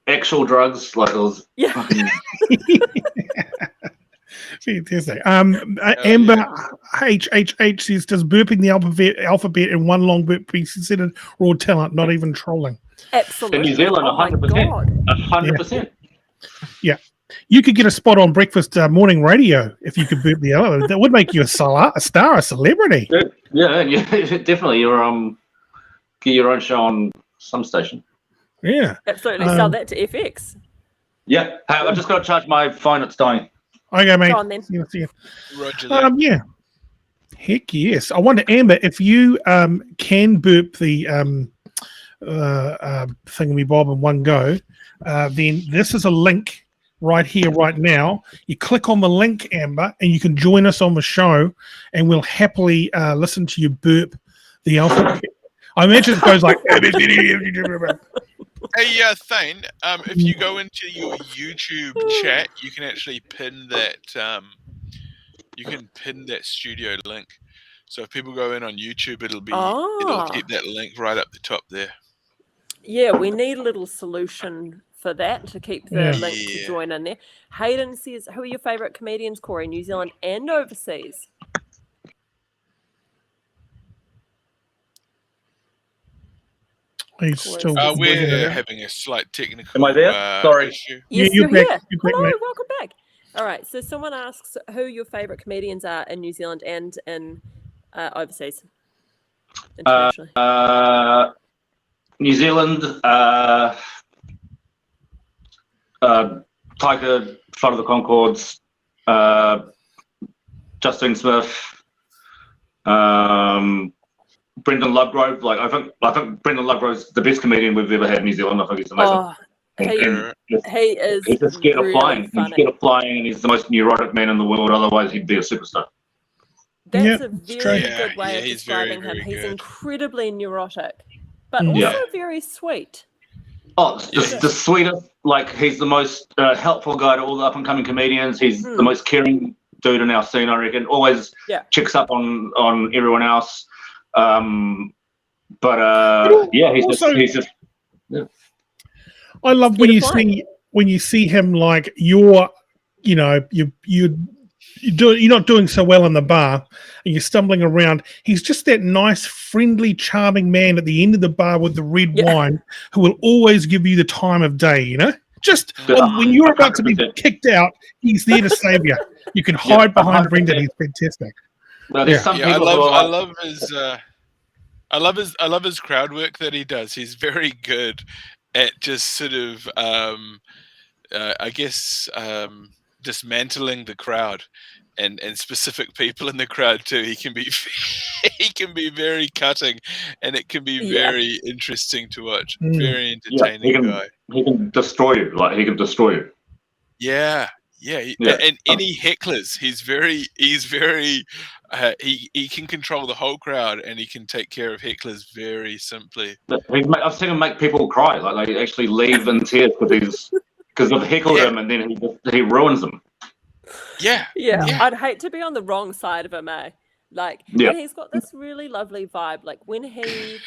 Actual drugs, like it was. Yeah. Fantastic. Amber HHH says, does burping the alphabet in one long burp be considered raw talent, not even trolling? Absolutely. In New Zealand, 100%. 100%. Yeah. You could get a spot on breakfast morning radio if you could burp the alphabet. That would make you a star, a celebrity. Yeah, definitely. Get your own show on some station. Yeah. Absolutely. Sell that to FX. Yeah. Hey, I've just got to charge my phone. It's dying. Okay, mate. Go on then. See you. Roger that. Yeah. Heck yes. I wonder, Amber, if you can burp the thingamabob in one go, then this is a link right here, right now. You click on the link, Amber, and you can join us on the show, and we'll happily listen to you burp the alphabet. I imagine it goes like. Hey, Thane, if you go into your YouTube chat, you can actually pin that. You can pin that studio link. So if people go in on YouTube, it'll keep that link right up the top there. Yeah, we need a little solution for that to keep the link to join in there. Hayden says, "Who are your favourite comedians, Cori, New Zealand and overseas?" He's still we're having a slight technical Am I there? Sorry. issue. Yes, you're you're back. here. You're back, Hello, mate. welcome back. All right, so someone asks who your favourite comedians are in New Zealand and in overseas, internationally. New Zealand, Tiger, Flight of the Conchords, Justine Smith, Brendan Lovegrove. Like I think Brendan Lovegrove's the best comedian we've ever had in New Zealand. I think he's amazing. Oh, he is. He's just scared really of flying. funny. He's scared of flying, and he's the most neurotic man in the world. Otherwise, he'd be a superstar. That's a very Yeah, good way of he's describing very, him. very He's good. incredibly neurotic, but Yeah. also very sweet. Oh, the sweetest. Like he's the most helpful guy to all the up and coming comedians. He's the most caring dude in our scene, I reckon. Always checks up on everyone else. He's just. Yeah. I love when you see him like you're not doing so well in the bar and you're stumbling around. He's just that nice, friendly, charming man at the end of the bar with the red wine who will always give you the time of day, you know? When you're about to be kicked out, he's there to save you. You can hide behind 100%. Brendan. He's fantastic. Well, there's some people I love his I love his crowd work that he does. He's very good at just sort of I guess dismantling the crowd and specific people in the crowd too. He can be very cutting, and it can be very interesting to watch. Very entertaining guy. He can destroy you. Like he can destroy you. Yeah. And any hecklers, he can control the whole crowd, and he can take care of hecklers very simply. I've seen him make people cry. Like they actually leave in tears because they've heckled him, and then he ruins them. Yeah. I'd hate to be on the wrong side of him, eh? Like, and he's got this really lovely vibe. Like when he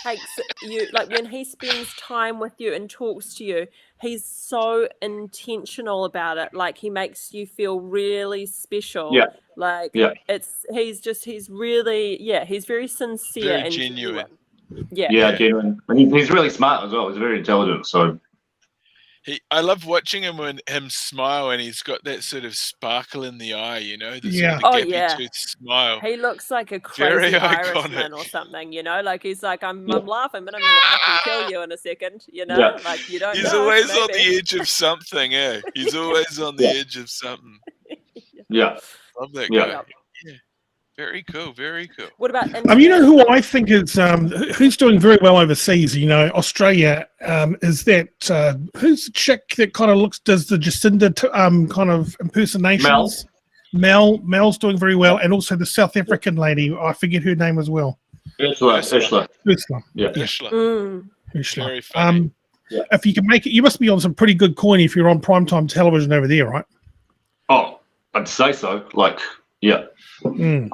takes you, like when he spends time with you and talks to you, he's so intentional about it. Like he makes you feel really special. Yeah. Like he's really he's very sincere very and genuine. Genuine. And he's really smart as well. He's very intelligent. So I love watching him smile, and he's got that sort of sparkle in the eye, you know, the sort of gappy tooth smile. He looks like a crazy Irishman or something, you know, like he's like, I'm laughing, but I'm going to fucking kill you in a second, you know, like you don't He's know, always maybe. on the edge of something, eh? He's always on the edge of something. Yeah. Love that guy. Yeah. Very cool. What about? You know who I think is who's doing very well overseas? You know, Australia is that who's the chick that kind of does the Jacinda kind of impersonations? Mel's doing very well, and also the South African lady. I forget her name as well. Ursula. Yeah. Ursula. Very funny. If you can make it, you must be on some pretty good coin if you're on primetime television over there, right? Oh, I'd say so. Like, yeah. Not even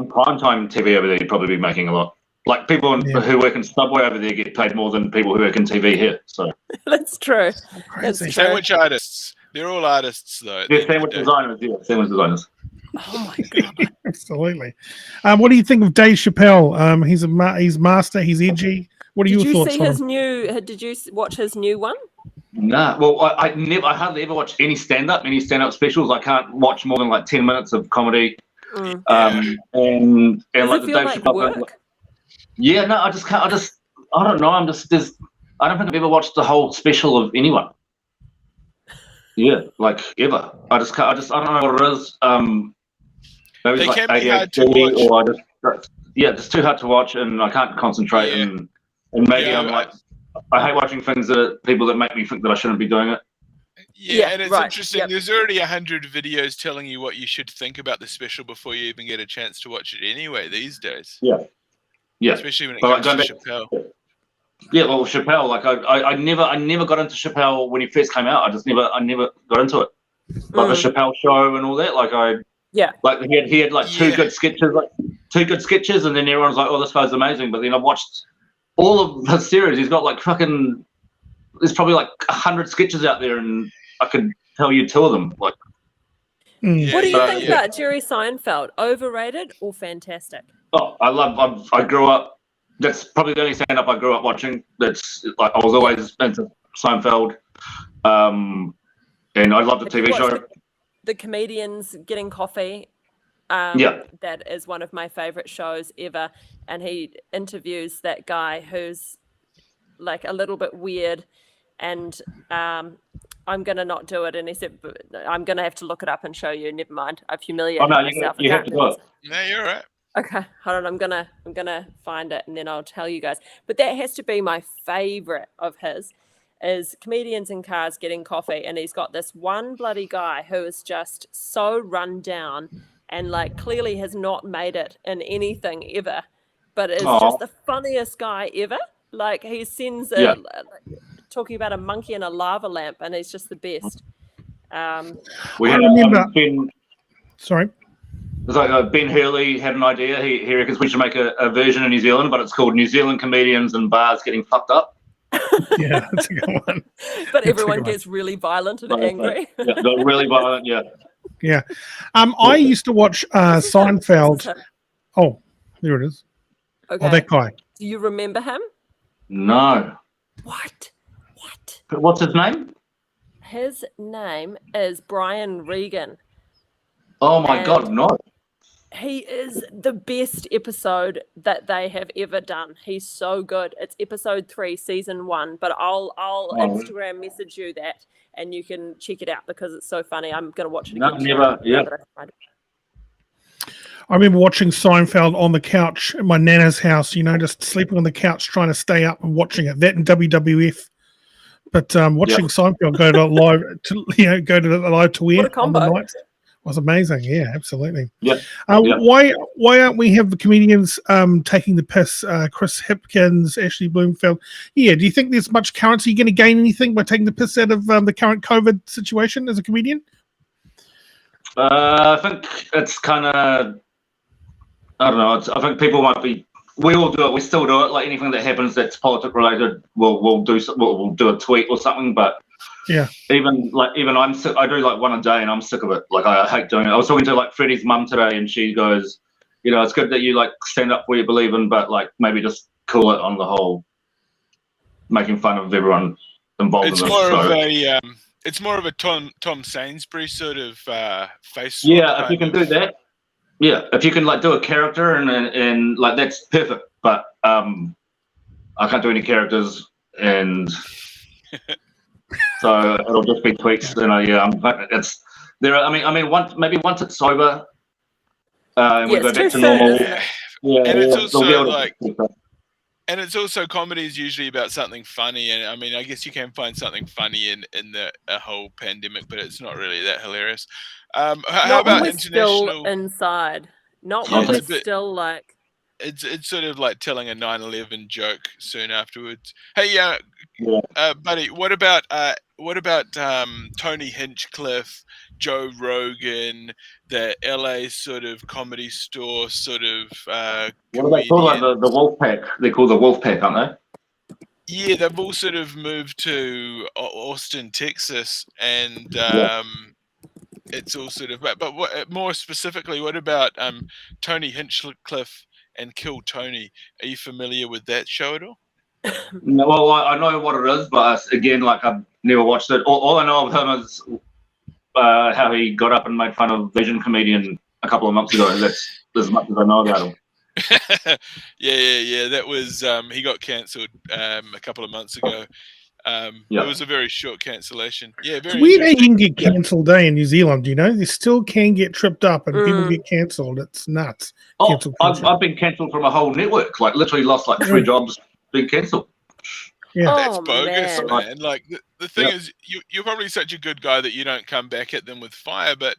primetime TV over there. You'd probably be making a lot. Like people who work in Subway over there get paid more than people who work in TV here. So that's true. Sandwich artists. They're all artists, though. They're sandwich designers. Yeah, sandwich designers. Oh my god! Absolutely. What do you think of Dave Chappelle? He's master. He's edgy. What are your thoughts on him? Did you watch his new one? Nah, well, I hardly ever watch any stand-up specials. I can't watch more than like 10 minutes of comedy. And like the Dave Chappelle. Yeah, no, I just can't. I don't know. I don't think I've ever watched the whole special of anyone. Yeah, like ever. I don't know what it is. Maybe they it's can like be hard to watch. Or it's too hard to watch, and I can't concentrate. And maybe I'm like. I hate watching things people that make me think that I shouldn't be doing it. Yeah, and it's interesting. Yep. There's already 100 videos telling you what you should think about the special before you even get a chance to watch it anyway these days. Yeah. Especially when it comes to Chappelle. Yeah, well, Chappelle, like I never got into Chappelle when he first came out. I never got into it. Like the Chappelle show and all that. Like like he had like two good sketches, and then everyone's like, oh, this guy's amazing. But then I watched all of the series. He's got like there's probably like 100 sketches out there, and I could tell you 2 of them. Like, what do you think about Jerry Seinfeld? Overrated or fantastic? Oh, I grew up. That's probably the only stand-up I grew up watching. That's like I was always into Seinfeld, and I love the TV show. The Comedians Getting Coffee. That is one of my favorite shows ever, and he interviews that guy who's like a little bit weird, and I'm gonna not do it, and he said I'm gonna have to look it up and show you. Never mind, I've humiliated myself. You have to do it. No, you're all right. Okay, hold on, I'm gonna find it and then I'll tell you guys. But that has to be my favorite of his, is Comedians in Cars Getting Coffee, and he's got this one bloody guy who is just so run down and like clearly has not made it in anything ever, but is just the funniest guy ever. Like he sends talking about a monkey and a lava lamp, and he's just the best. We had sorry. It's like Ben Hurley had an idea. He reckons we should make a version in New Zealand, but it's called New Zealand Comedians in Bars Getting Fucked Up. Yeah, that's a good one. But everyone gets really violent and angry. Yeah, they're really violent, yeah. Yeah. I used to watch Seinfeld. Oh, there it is. Okay. Oh, that guy. Do you remember him? No. What? What's his name? His name is Brian Regan. Oh my God, no. He is the best episode that they have ever done. He's so good. It's episode 3, season 1. But I'll Instagram message you that, and you can check it out because it's so funny. I'm gonna watch it again. I remember watching Seinfeld on the couch at my nana's house. Just sleeping on the couch, trying to stay up and watching it. That and WWF. But watching Seinfeld go to live to air What a combo. on the night was amazing. Yeah, absolutely. Yeah. Why aren't we have the comedians taking the piss? Chris Hipkins, Ashley Bloomfield. Yeah. Do you think there's much currency? You're going to gain anything by taking the piss out of the current COVID situation as a comedian? I think it's kind of. I don't know. I think people might be. We all do it. We still do it. Like anything that happens that's politic related, we'll do a tweet or something. But yeah, even I'm sick. I do like one a day, and I'm sick of it. Like I hate doing it. I was talking to like Freddie's mum today, and she goes, it's good that you like stand up for what you believe in, but like maybe just cool it on the whole making fun of everyone involved. It's in more it, of a it's more of a Tom Sainsbury sort of face. Yeah, if you can do that. Yeah, if you can like do a character and like that's perfect. But I can't do any characters, and so it'll just be tweets. It's there. I mean, once it's sober, and we go back to normal. And it's also like. And it's also comedy is usually about something funny, and I mean, I guess you can find something funny in the whole pandemic, but it's not really that hilarious. How about international? Still inside, not when we're still like. It's sort of like telling a 9/11 joke soon afterwards. Hey, buddy, what about Tony Hinchcliffe, Joe Rogan, the LA sort of comedy store sort of what are they called? Like the Wolfpack? They're called the Wolfpack, aren't they? Yeah, they've all sort of moved to Austin, Texas, and it's all sort of. But what, more specifically, what about Tony Hinchcliffe and Kill Tony? Are you familiar with that show at all? No, well, I know what it is, but again, like I've never watched it. All I know of him is how he got up and made fun of Vision comedian a couple of months ago. That's as much as I know about him. Yeah. That was he got cancelled a couple of months ago. It was a very short cancellation. Yeah, very. It's weird how you can get cancelled in New Zealand. They still can get tripped up and people get cancelled. It's nuts. I've been cancelled from a whole network. Like literally lost like 3 jobs being cancelled. Yeah, that's bogus, man. Like the thing is, you're probably such a good guy that you don't come back at them with fire, but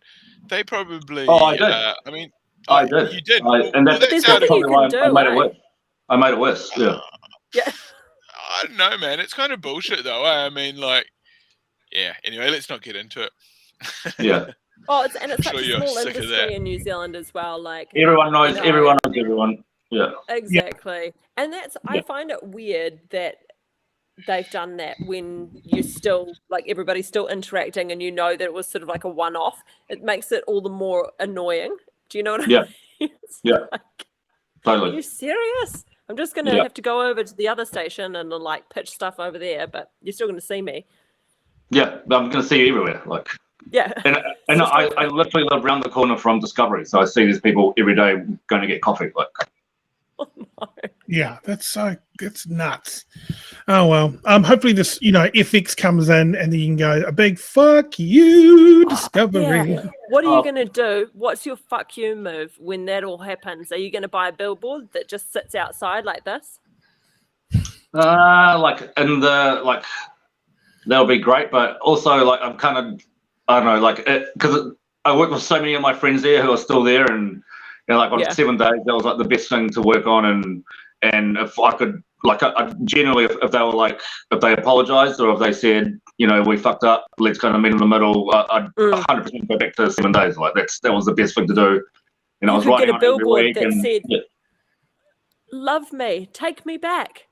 they probably. Oh, I did. I did. You did. And that's probably why I made it worse. I made it worse. Yeah. Yeah. I don't know, man. It's kind of bullshit, though. I mean, like, yeah. Anyway, let's not get into it. Yeah. It's such a small industry in New Zealand as well. Like everyone knows everyone knows everyone. Yeah. Exactly. And I find it weird that they've done that when you still like everybody's still interacting and that it was sort of like a one-off. It makes it all the more annoying. Do you know what I mean? Yeah. Totally. Are you serious? I'm just gonna have to go over to the other station and like pitch stuff over there, but you're still gonna see me. Yeah, I'm gonna see you everywhere. Like yeah. And I literally live around the corner from Discovery, so I see these people every day going to get coffee. Like oh, no. Yeah, that's nuts. Oh well. Hopefully this, FX comes in and then you can go a big fuck you, Discovery. Yeah. What are you gonna do? What's your fuck you move when that all happens? Are you gonna buy a billboard that just sits outside like this? Like in the like that'll be great, but also like I'm kind of I don't know, like because I work with so many of my friends there who are still there, and like on 7 days that was like the best thing to work on, and if I could like I generally if they were like if they apologized or if they said we fucked up, let's kind of meet in the middle, I'd 100% go back to 7 days. Like that was the best thing to do. You I was could writing get a billboard every week that and, said love me, take me back.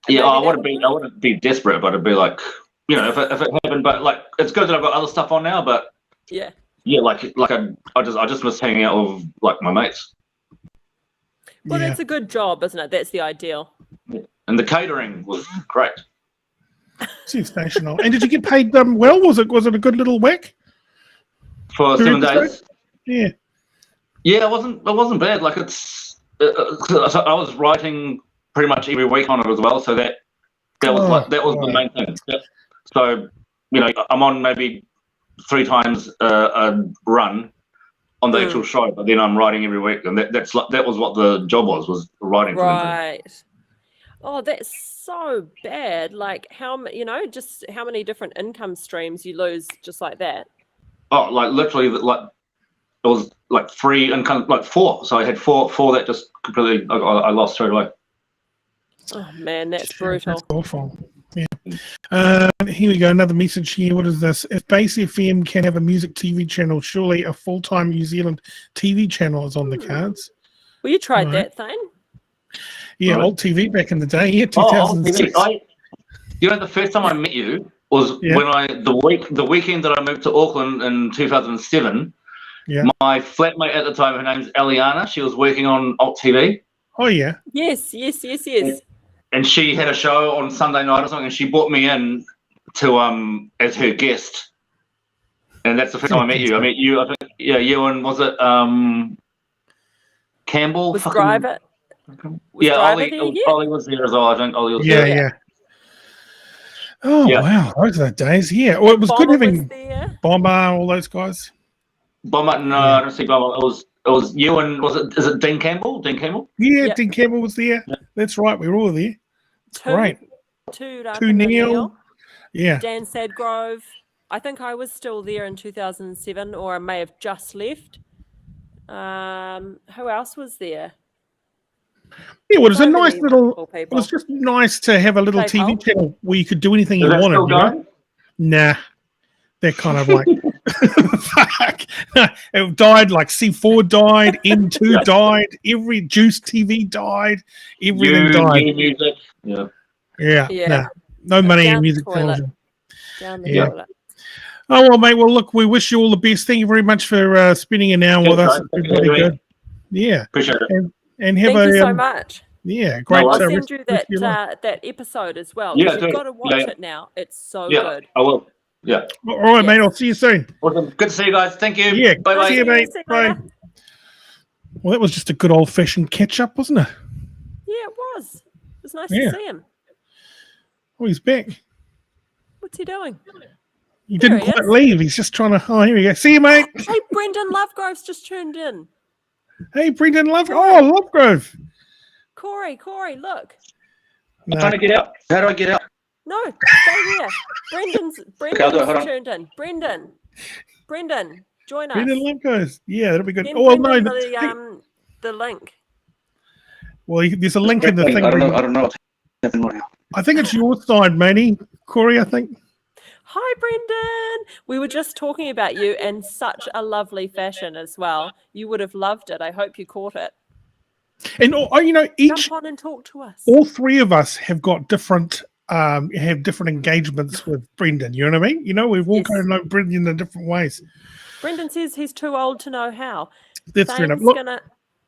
Yeah, I wouldn't be desperate, but it'd be like if it happened, but like it's good that I've got other stuff on now, but yeah, like I just miss hanging out with like my mates. Well, that's a good job, isn't it? That's the ideal. And the catering was great. Sensational. And did you get paid well? Was it a good little whack for 7 days? Yeah. Yeah, it wasn't bad. Like so I was writing pretty much every week on it as well. So that was the main thing. Yep. So I'm on maybe 3 times a run on the actual show, but then I'm writing every week, and that was what the job was writing. Right. Oh, that's so bad. Like just how many different income streams you lose just like that. Oh, like literally, like it was like 3 income, like 4. So I had four that just completely I lost straight away. Oh man, that's brutal. That's awful. Yeah. Here we go. Another message here. What is this? If Base FM can have a music TV channel, surely a full-time New Zealand TV channel is on the cards. Well, you tried that, Thane? Yeah, Right. old TV back in the day. Yeah, Old 2006. TV. The first time I met you was when the weekend that I moved to Auckland in 2007. Yeah. My flatmate at the time, her name's Eliana. She was working on Alt TV. Oh yeah. Yes. And she had a show on Sunday night or something, and she brought me in to as her guest. And that's the first time I met you. I met you, I think, you and was it Campbell? Was Driver? Ollie was there as well. I think Ollie was Yeah, there. yeah. Oh wow, those are the days. Yeah, well, it was Bomber good having there. Bomber, all those guys. Bomber, no, I don't see Bomber. It was you and is it Dean Campbell? Dean Campbell? Yeah, Yep. Dean Campbell was there. Yeah. That's right, we were all there. Great. Two Neil. Yeah. Dan Sadgrove. I think I was still there in 2007, or I may have just left. Who else was there? Yeah, well, it was So a nice many little. wonderful It people. was just nice to have a little Dave TV Holt? channel where you could do anything Is you that wanted. still You know? going? Nah, they're kind of like fuck. It died. Like C4 died, M2 died, every Juice TV died, everything died. New music. Yeah. Yeah, Yeah. nah, no money Down in music the toilet. television. Down the Yeah. toilet. Oh well, mate. Well, look, we wish you all the best. Thank you very much for spending an hour with us. Thank It's you, been really mate. good. Yeah, Appreciate it. and have Thank you a so much. yeah, great. No, I'll So send you that that episode as well. Yeah, 'Cause you've do. got to watch Yeah. it now. It's so Yeah, good. I will. Yeah. All right, Yes. mate. I'll see you soon. Awesome. Good to see you guys. Thank you. Yeah, Bye see bye. you, mate. See you Bye. later. Well, that was just a good old-fashioned catch-up, wasn't it? Yeah, it was. It was nice Yeah. to see him. Oh, he's back. What's he doing? He There didn't he quite is. leave. He's just trying to. Oh, here we go. See you, mate. Hey, Brendan Lovegrove's just tuned in. Hey, Brendan Lovegrove. Cori, look. I'm No. trying to get out. How do I get out? No, stay here. Brendan's I'll do it. Hold on. tuned in. Brendan, join us. Brendan Lovegrove. Yeah, that'll be good. Send Oh, well, no. Brendan the link. Well, there's a link in the thing. I don't know what's happening right now. I think it's your side, matey. Cori, I think. Hi, Brendan. We were just talking about you in such a lovely fashion as well. You would have loved it. I hope you caught it. And each Jump on and talk to us. all 3 of us have got different engagements with Brendan. You know what I mean? We've all Yes. kind of know Brendan in different ways. Brendan says he's too old to know how. That's fair enough. Thane's Look, gonna.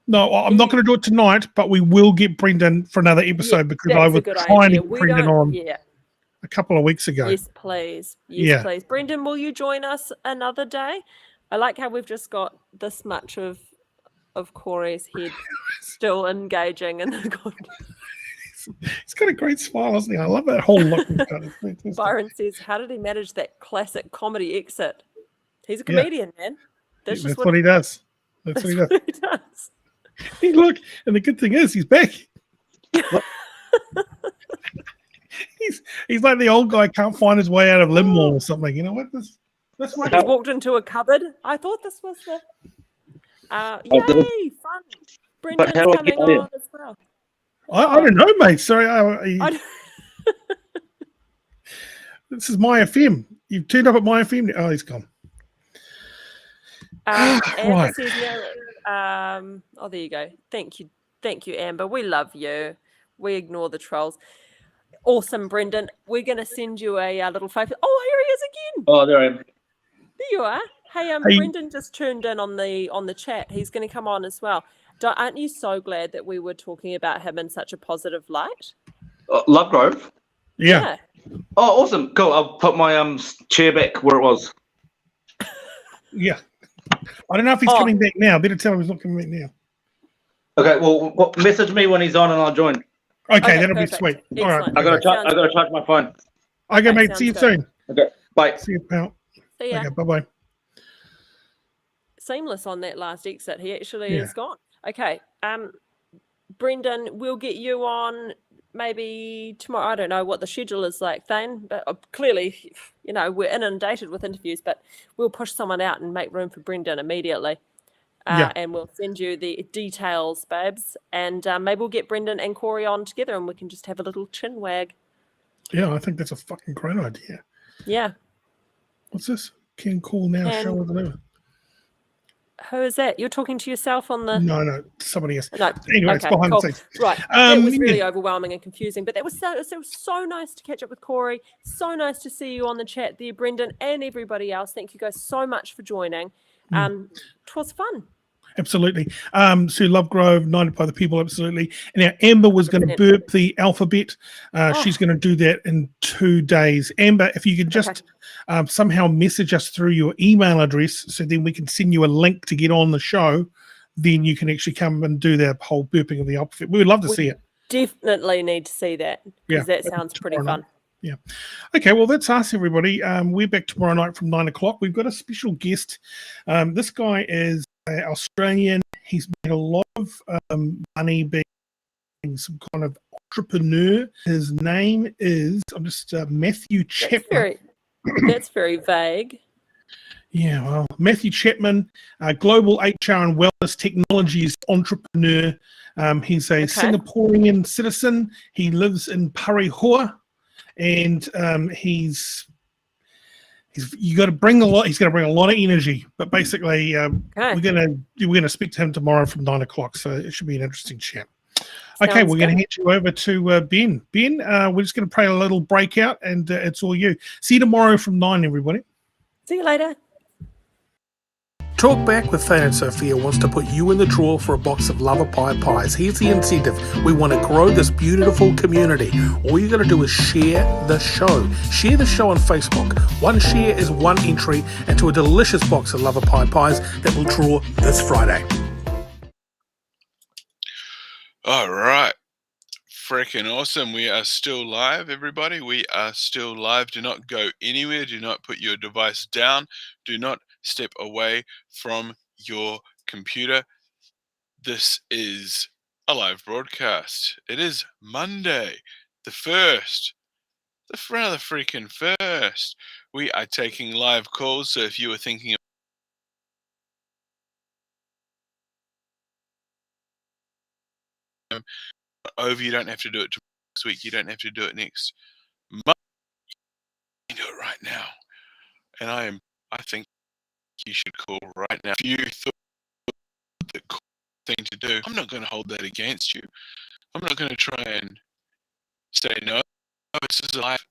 no, I'm not going to do it tonight, but we will get Brendan for another episode because I That's a was good trying idea. to get Brendan on Yeah. a couple of weeks ago. Yes, please. Yeah. Please. Brendan, will you join us another day? I like how we've just got this much of Cori's head still engaging in the He's got a great smile, hasn't he? I love that whole look. He's got. It's fantastic. Byron says, how did he manage that classic comedy exit? He's a Yeah. comedian, man. That's That's just what he does. That's what he does. what he does. Hey, look, and the good thing is he's back. he's like the old guy can't find his way out of limbo or something. You know what? That's what He's walked into a cupboard. I thought this was the yay, fun. Brendan's how do I coming get in? on as well. I don't know, mate. Sorry, I- this is my FM. You've turned up at my FM. Oh, he's gone. Amber Right. says oh, there you go. Thank you, Amber. We love you. We ignore the trolls. Awesome, Brendan. We're going to send you a little favour. Oh, here he is again. Oh, there I am. There you are. Hey, Hey. Brendan just tuned in on the chat. He's going to come on as well. Aren't you so glad that we were talking about him in such a positive light? Lovegrove. Yeah. Oh, awesome. Cool. I'll put my chair back where it was. Yeah. I don't know if he's Oh. coming back now. Better tell him he's not coming back now. Okay, well, message me when he's on and I'll join. Okay, that'll perfect. be sweet. All right. Excellent. I gotta Sounds charge my phone. Okay, mate. sounds See you good. soon. Okay, bye. See you, pal. See ya. Okay, bye-bye. Seamless on that last exit. He actually Yeah. is gone. Okay. Brendan, we'll get you on maybe tomorrow. I don't know what the schedule is like, Thane, but clearly, we're inundated with interviews, but we'll push someone out and make room for Brendan immediately. Yeah. And we'll send you the details, babes. And maybe we'll get Brendan and Cori on together and we can just have a little chin wag. Yeah, I think that's a fucking great idea. Yeah. What's this? Can call now, show or whatever. Who is that? You're talking to yourself on the... No, somebody else. No. Anyway, it's behind the scenes. Right. That was really overwhelming and confusing, but it was so nice to catch up with Cori. So nice to see you on the chat there, Brendan, and everybody else. Thank you guys so much for joining. It was fun. Absolutely. Sue Lovegrove, 90 by the people, absolutely. And now Amber was going to burp the alphabet. She's going to do that in 2 days. Amber, if you could just somehow message us through your email address so then we can send you a link to get on the show, then you can actually come and do the whole burping of the alphabet. We would love to see it. Definitely need to see that because that sounds pretty fun. Yeah. Okay, well, that's us, everybody. We're back tomorrow night from 9 o'clock. We've got a special guest. This guy is Australian. He's made a lot of money being some kind of entrepreneur. His name is Mccue Chapman. That's very vague. Yeah, well, Mccue Chapman, global HR and wellness technologies entrepreneur. He's a Singaporean citizen. He lives in Parihua, and he's got to bring a lot. He's going to bring a lot of energy. But basically, we're gonna speak to him tomorrow from 9 o'clock. So it should be an interesting chat. Okay, we're going to hand you over to Ben. Ben, we're just going to play a little breakout, and it's all you. See you tomorrow from 9, everybody. See you later. Talkback with Thane and Sophia wants to put you in the draw for a box of Lover Pie pies. Here's the incentive. We want to grow this beautiful community. All you got to do is share the show. Share the show on Facebook. One share is one entry into a delicious box of Lover Pie pies that will draw this Friday. All right. Freaking awesome. We are still live, everybody. We are still live. Do not go anywhere. Do not put your device down. Do not step away from your computer. This is a live broadcast. It is Monday, the 1st. The freaking 1st. We are taking live calls, so if you were thinking of over, you don't have to do it next week. You don't have to do it next month. You can do it right now. And I think you should call right now. If you thought the cool thing to do, I'm not going to hold that against you. I'm not going to try and say no. This is a live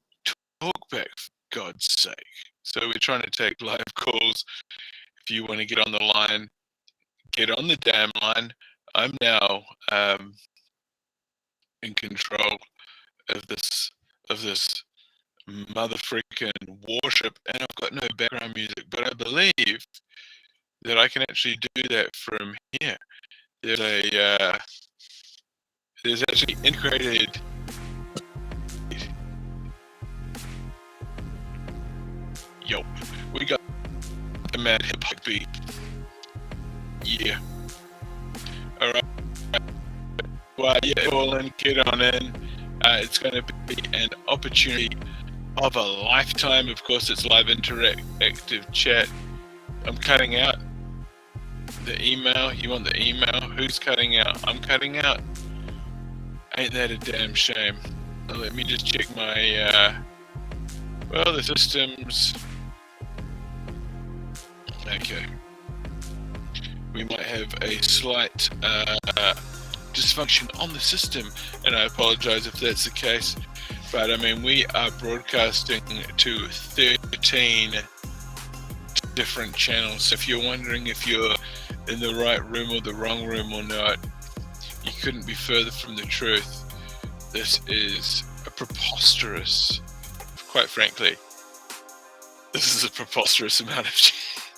talkback, for God's sake. So we're trying to take live calls. If you want to get on the line, get on the damn line. I'm now in control of this mother freaking warship, and I've got no background music, but I believe that I can actually do that from here. There's actually integrated we got a mad hip hop beat. Yeah. Alright. Well, yeah, all in, get on in. It's going to be an opportunity of a lifetime. Of course, it's live interactive chat. I'm cutting out the email. You want the email? Who's cutting out? I'm cutting out. Ain't that a damn shame? Let me just check my, the systems. Okay. We might have a slight dysfunction on the system, and I apologize if that's the case. But I mean, we are broadcasting to 13 different channels. So if you're wondering if you're in the right room or the wrong room or not, you couldn't be further from the truth. This is a preposterous, quite frankly, this is a preposterous amount of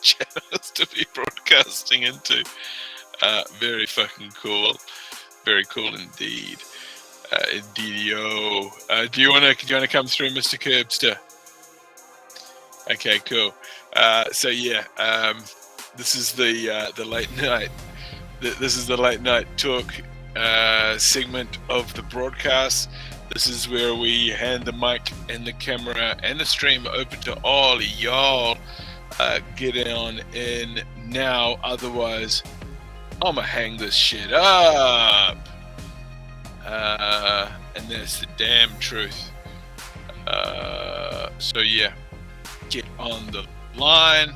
channels to be broadcasting into. Very fucking cool. Very cool indeed. Indeed-o. Do you wanna come through, Mr. Curbster? Okay, cool. So yeah, this is the late night. This is the late night talk segment of the broadcast. This is where we hand the mic and the camera and the stream open to all y'all. Get on in now, otherwise I'ma hang this shit up. And that's the damn truth. So yeah, get on the line.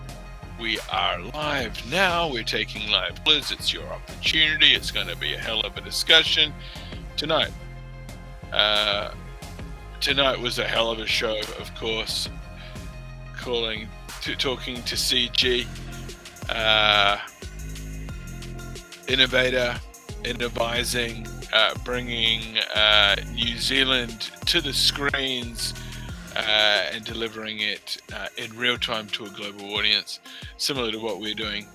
We are live now. We're taking live quiz. It's your opportunity. It's going to be a hell of a discussion tonight. Tonight was a hell of a show, of course. Talking to CG, innovator, innovising, bringing New Zealand to the screens and delivering it in real time to a global audience, similar to what we're doing,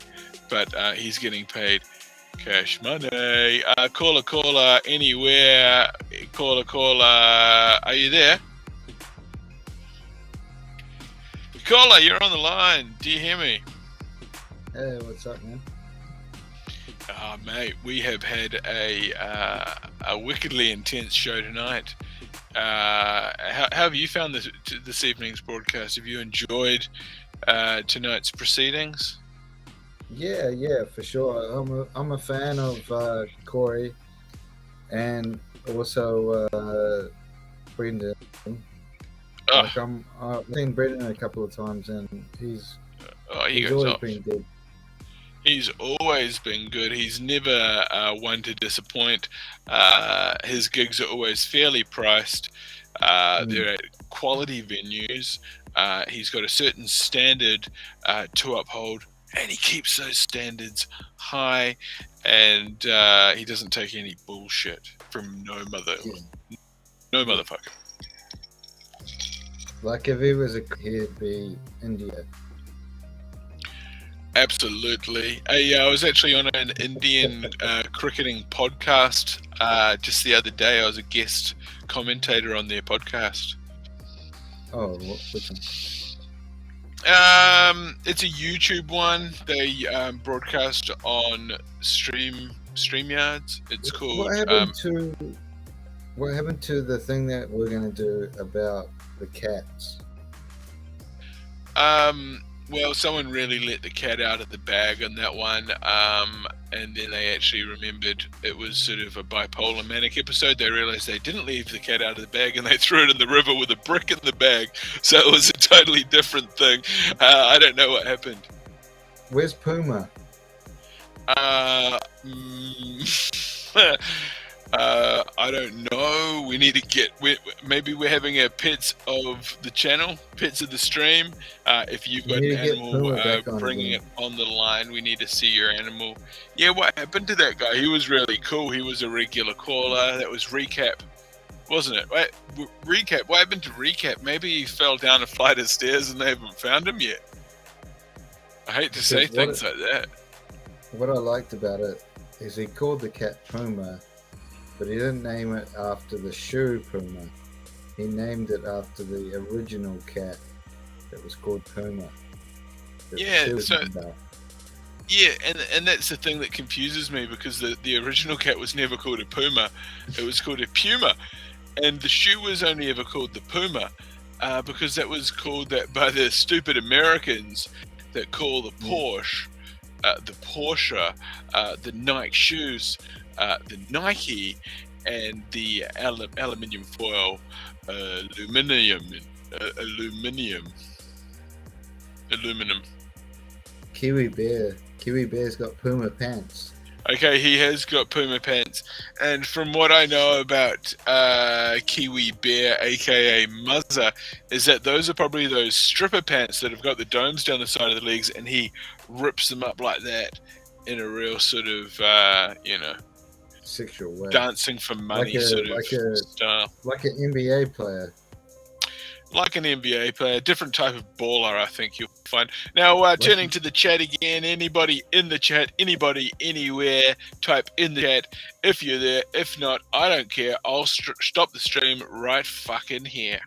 but he's getting paid cash money. Caller, anywhere. Caller, are you there? Caller, you're on the line. Do you hear me? Hey, what's up, man? Mate, we have had a wickedly intense show tonight. How have you found this evening's broadcast? Have you enjoyed tonight's proceedings? Yeah, for sure. I'm a fan of Cori and also Brendan. Like I've seen Brendan a couple of times, and he's always been good. He's always been good. He's never one to disappoint. His gigs are always fairly priced. They're at quality venues. He's got a certain standard to uphold, and he keeps those standards high. And he doesn't take any bullshit from no motherfucker. Like if he was he'd be India. Absolutely. I was actually on an Indian cricketing podcast just the other day. I was a guest commentator on their podcast. Oh, which one? It's a YouTube one. They broadcast on StreamYards. It's called. What happened to the thing that we're going to do about the cats? Well, someone really let the cat out of the bag on that one, and then they actually remembered it was sort of a bipolar manic episode. They realized they didn't leave the cat out of the bag, and they threw it in the river with a brick in the bag, so it was a totally different thing. I don't know what happened. Where's Puma? I don't know. We need to maybe we're having a pets of the channel, pets of the stream. If you've got an animal, bringing it on the line, we need to see your animal. Yeah, what happened to that guy? He was really cool. He was a regular caller. That was Recap, wasn't it? Wait, Recap. What happened to Recap? Maybe he fell down a flight of stairs and they haven't found him yet. I hate to say things like that. What I liked about it is he called the cat Puma, but he didn't name it after the shoe Puma. He named it after the original cat that was called Puma. Yeah, and that's the thing that confuses me, because the original cat was never called a Puma. It was called a Puma. And the shoe was only ever called the Puma because that was called that by the stupid Americans that call the Porsche, the Nike shoes, the Nike, and the aluminium foil, aluminum. Kiwi Bear's got Puma pants. Okay, he has got Puma pants, and from what I know about Kiwi Bear, aka Muzza, is that those are probably those stripper pants that have got the domes down the side of the legs, and he rips them up like that in a real sort of, sexual way, dancing for money sort of style. Like an NBA player. Like an NBA player, different type of baller, I think you'll find. Now, turning to the chat again, anybody in the chat, anybody, anywhere, type in the chat if you're there. If not, I don't care. I'll stop the stream right fucking here.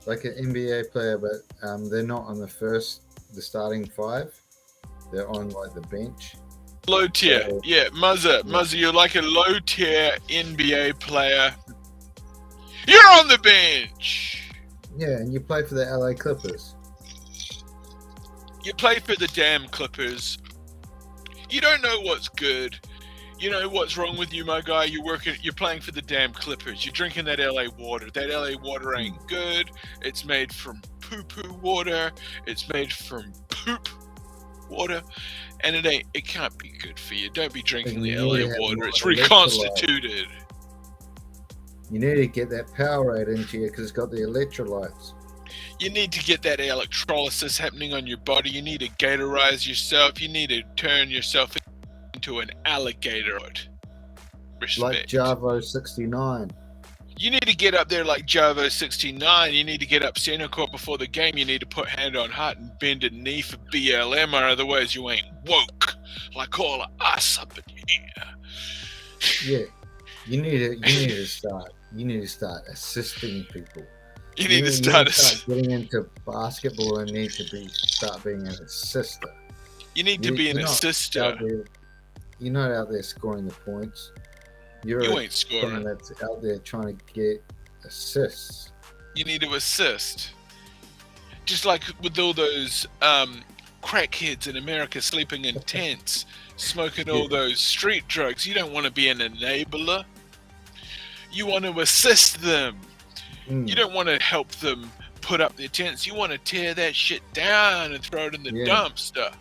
Like an NBA player, but they're not on the starting five. They're on like the bench. Low tier, So- yeah, Muzzer, you're like a low tier NBA player. You're on the bench. Yeah, and you play for the LA Clippers. You play for the damn Clippers. You don't know what's good. You know what's wrong with you, my guy. You're playing for the damn Clippers. You're drinking that LA water. That LA water ain't good. It's made from poo-poo water. It's made from poop water, and it can't be good for you. Don't be drinking the And you LA have water. more It's electrolyte. reconstituted. You need to get that Powerade into you because it's got the electrolytes. You need to get that electrolysis happening on your body. You need to Gatorize yourself. You need to turn yourself into an alligator. Respect. Like Javo 69. You need to get up there like Javo 69. You need to get up center court before the game. You need to put hand on heart and bend a knee for BLM, or otherwise you ain't woke like all of us up in here. Yeah. You need to start assisting people. You need to start getting into basketball and need to start being an assister. You need to be an You're not assister. out there- You're not out there scoring the points. You ain't someone scoring. that's out there trying to get assists. You need to assist. Just like with all those crackheads in America sleeping in tents, smoking all those street drugs. You don't want to be an enabler. You want to assist them. Mm. You don't want to help them put up their tents. You want to tear that shit down and throw it in the Yeah. dumpster.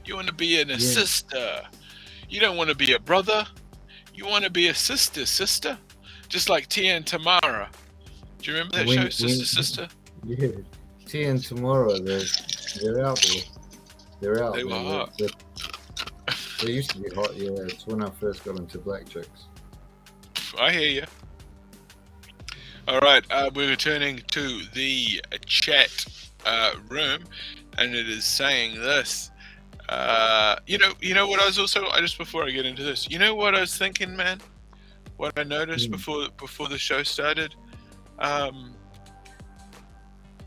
You want to be an assister. You don't want to be a brother. You want to be a sister. Just like Tia and Tamara. Do you remember that show, Sister? Yeah. Tia and Tomorrow, they're out there. They're out They there. were hot. They used to be hot, yeah. It's when I first got into black chicks. I hear you. All right, we're returning to the chat room, and it is saying this. You know what I was also, just before I get into this, you know what I was thinking, man? What I noticed before the show started?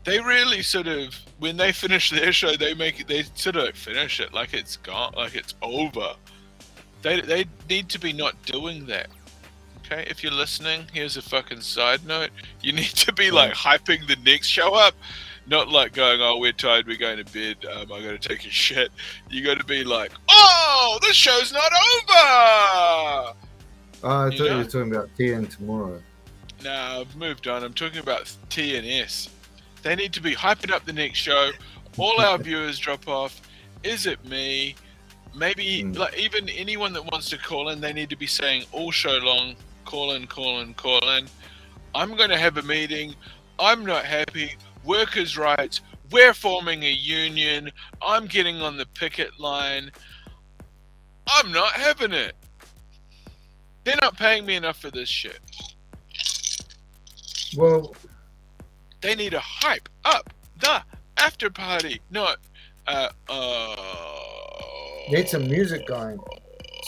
They really sort of, when they finish their show, they sort of finish it like it's gone, like it's over. They need to be not doing that. Okay, if you're listening, here's a fucking side note. You need to be like hyping the next show up, not like going, oh, we're tired, we're going to bed, I gotta take a shit. You gotta be like, oh, the show's not over! Oh, I thought you were talking about Tia and Tomorrow. Nah, I've moved on. I'm talking about T and S. They need to be hyping up the next show. All our viewers drop off. Is it me? Maybe like even anyone that wants to call in, they need to be saying all show long, call in. I'm going to have a meeting. I'm not happy. Workers' rights. We're forming a union. I'm getting on the picket line. I'm not having it. They're not paying me enough for this shit. Well, they need to hype up the after party, not get some music going.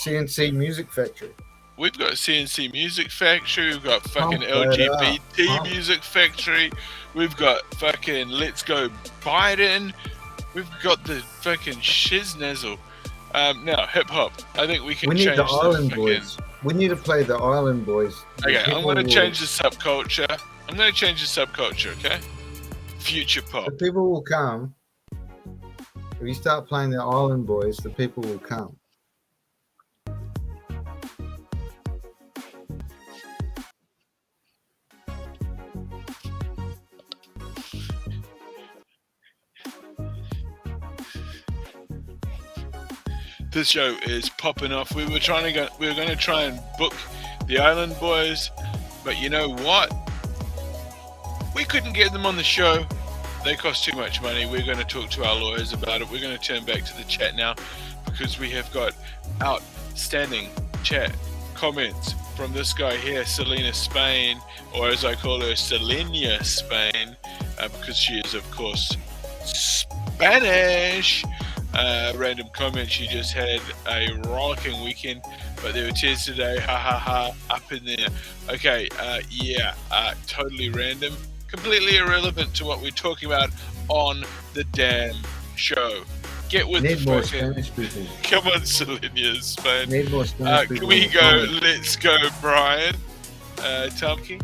CNC Music Factory. We've got CNC Music Factory, we've got fucking Pump it LGBT up. Music Factory, we've got fucking Let's Go Biden, we've got the fucking shiznazzle. Now, hip hop. I think we can We need change the Island fucking... Boys. We need to play the Island Boys. Okay, I'm People going to will- change the subculture. Okay? Future pop. The people will come. If you start playing the Island Boys, the people will come. This show is popping off. We were going to try and book the Island Boys, but you know what? We couldn't get them on the show. They cost too much money. We're going to talk to our lawyers about it. We're going to turn back to the chat now because we have got outstanding chat comments from this guy here, Selena Spain, or as I call her, Selena Spain, because she is, of course, Spanish. Random comment, she just had a rollicking weekend, but there were tears today, ha ha ha, up in there. Okay, totally random, completely irrelevant to what we're talking about on the damn show. Get with Need the more fucking... Spanish people. Come on, Selena Spain. Need more Spanish people. Can we in the go? comments. Let's go, Brian. Tomke.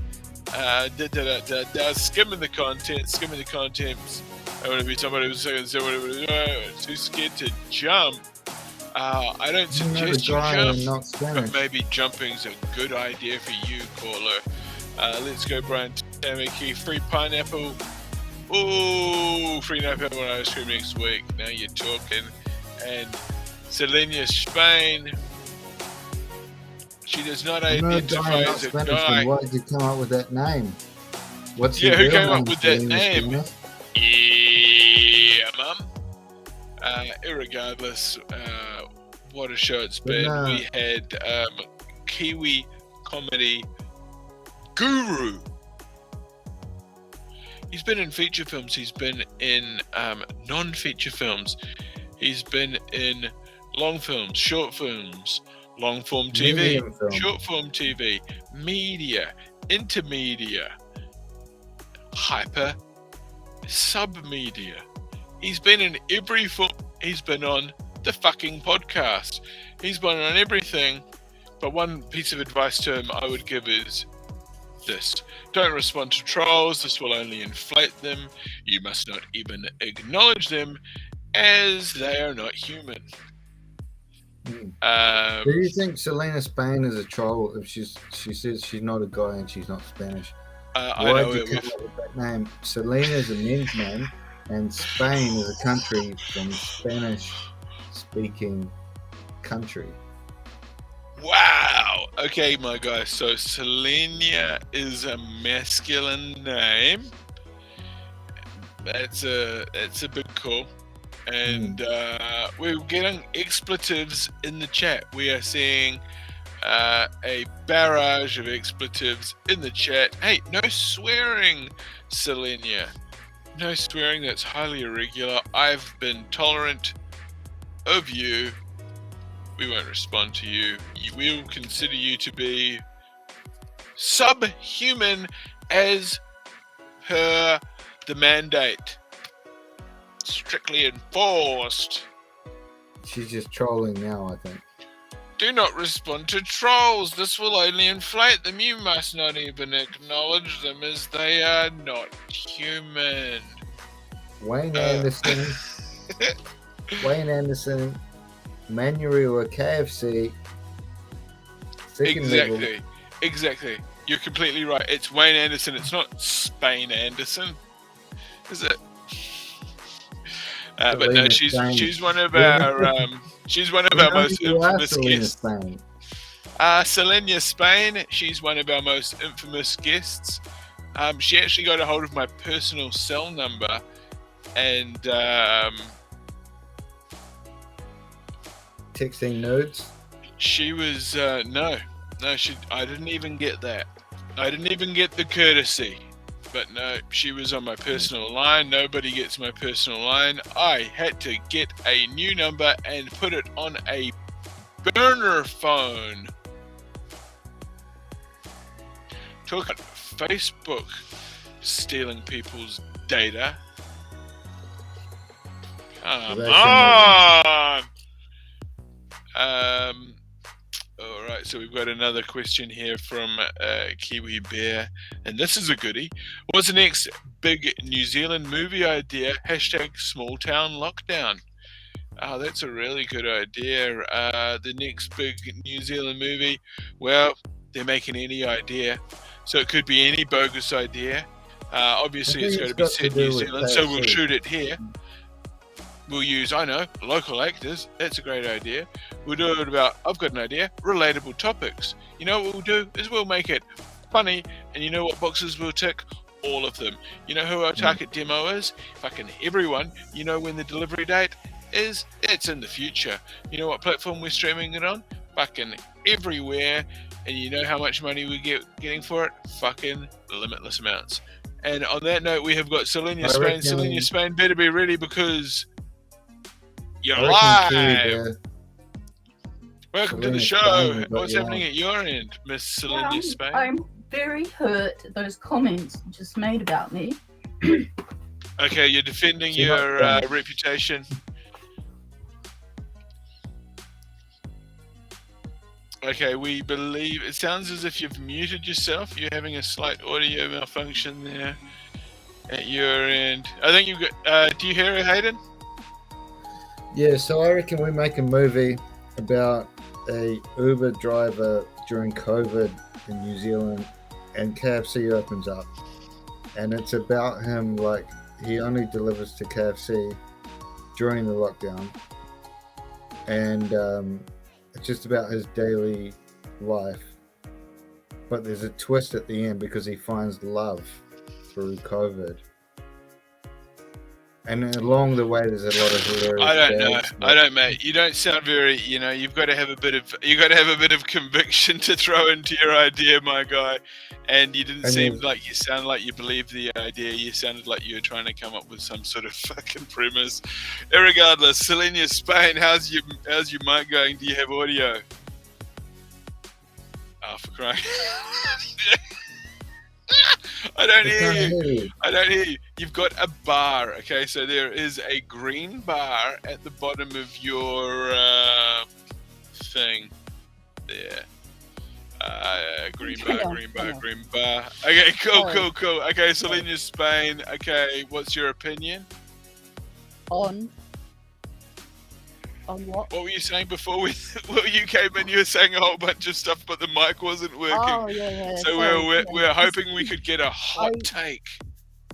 Skimming the contents. I want to be somebody who's too scared to jump. I don't suggest you jump, not Spanish. but maybe jumping's a good idea for you, caller. Let's go, Brian Tamaki. Free pineapple. Ooh, free pineapple and ice cream next week. Now you're talking. And Selena Spain. She does not identify as a guy. Why did you come up with that name? What's Yeah, your who real came up name, with that Selena name? Spanish? Yeah, mum. Irregardless, what a show it's been. no. We had Kiwi comedy guru. He's been in feature films. He's been in non-feature films. He's been in long films, short films, long-form TV, Medium film. short-form TV, media, intermedia, hyper, submedia. He's been in every film. He's been on the fucking podcast. He's been on everything. But one piece of advice to him I would give is this. Don't respond to trolls. This will only inflate them. You must not even acknowledge them, as they are not human. Do you think Selena Spain is a troll if she says she's not a guy and she's not Spanish? I Why know did you come up with that name? Selena is a men's name, and Spain is a country from Spanish-speaking country. Wow. Okay, my guy. So Selena is a masculine name. That's a big call. And we're getting expletives in the chat. We are seeing a barrage of expletives in the chat. Hey, no swearing, Selena. No swearing. That's highly irregular. I've been tolerant of you. We won't respond to you. We will consider you to be subhuman as per the mandate. Strictly enforced. She's just trolling now, I think. Do not respond to trolls. This will only inflate them. You must not even acknowledge them, as they are not human. Wayne Anderson, Manuel or KFC. Second level. Exactly. You're completely right. It's Wayne Anderson. It's not Spain Anderson, is it? But no, she's one of our most infamous guests. Selena Spain. She's one of our most infamous guests. She actually got a hold of my personal cell number, and texting nudes. She was no. I didn't even get that. I didn't even get the courtesy. But no, she was on my personal line. Nobody gets my personal line. I had to get a new number and put it on a burner phone. Talk about Facebook stealing people's data. Come on! All right, so we've got another question here from Kiwi Bear, and this is a goodie. What's the next big New Zealand movie idea? # small town lockdown. Oh, that's a really good idea. The next big New Zealand movie, well, they're making any idea. So it could be any bogus idea. Obviously, it's got to be set in New Zealand, so we'll shoot it here. We'll use, local actors. That's a great idea. We'll do it about, I've got an idea, relatable topics. You know what we'll do is we'll make it funny, and you know what boxes we'll tick? All of them. You know who our target demo is? Fucking everyone. You know when the delivery date is? It's in the future. You know what platform we're streaming it on? Fucking everywhere. And you know how much money we getting for it? Fucking limitless amounts. And on that note, we have got Selenia Spain. Selenia Spain better be ready because you're live. Welcome to the show. What's happening at your end, Miss Selenia Spain? I'm very hurt at those comments you just made about me. Okay, you're defending your reputation. Okay, we believe it sounds as if you've muted yourself. You're having a slight audio malfunction there at your end. I think you've got. Do you hear it, Hayden? Yeah, so I reckon we make a movie about a Uber driver during COVID in New Zealand, and KFC opens up, and it's about him, like, he only delivers to KFC during the lockdown, and it's just about his daily life, but there's a twist at the end because he finds love through COVID. And along the way, there's a lot of hilarious. I don't know. I don't, mate. You don't sound very. You know, you've got to have a bit of conviction to throw into your idea, my guy. And you didn't seem like you sound like you believed the idea. You sounded like you were trying to come up with some sort of fucking premise. Irregardless, Selenia Spain, how's your mic going? Do you have audio? Oh, for crying! I don't hear you. I don't hear you. You've got a bar, okay? So there is a green bar at the bottom of your thing there. Green bar. Okay, cool. Okay, Selenia Spain. Okay, what's your opinion? On what? What were you saying before you came in? You were saying a whole bunch of stuff, but the mic wasn't working. Oh, yeah. So we're hoping we could get a hot take.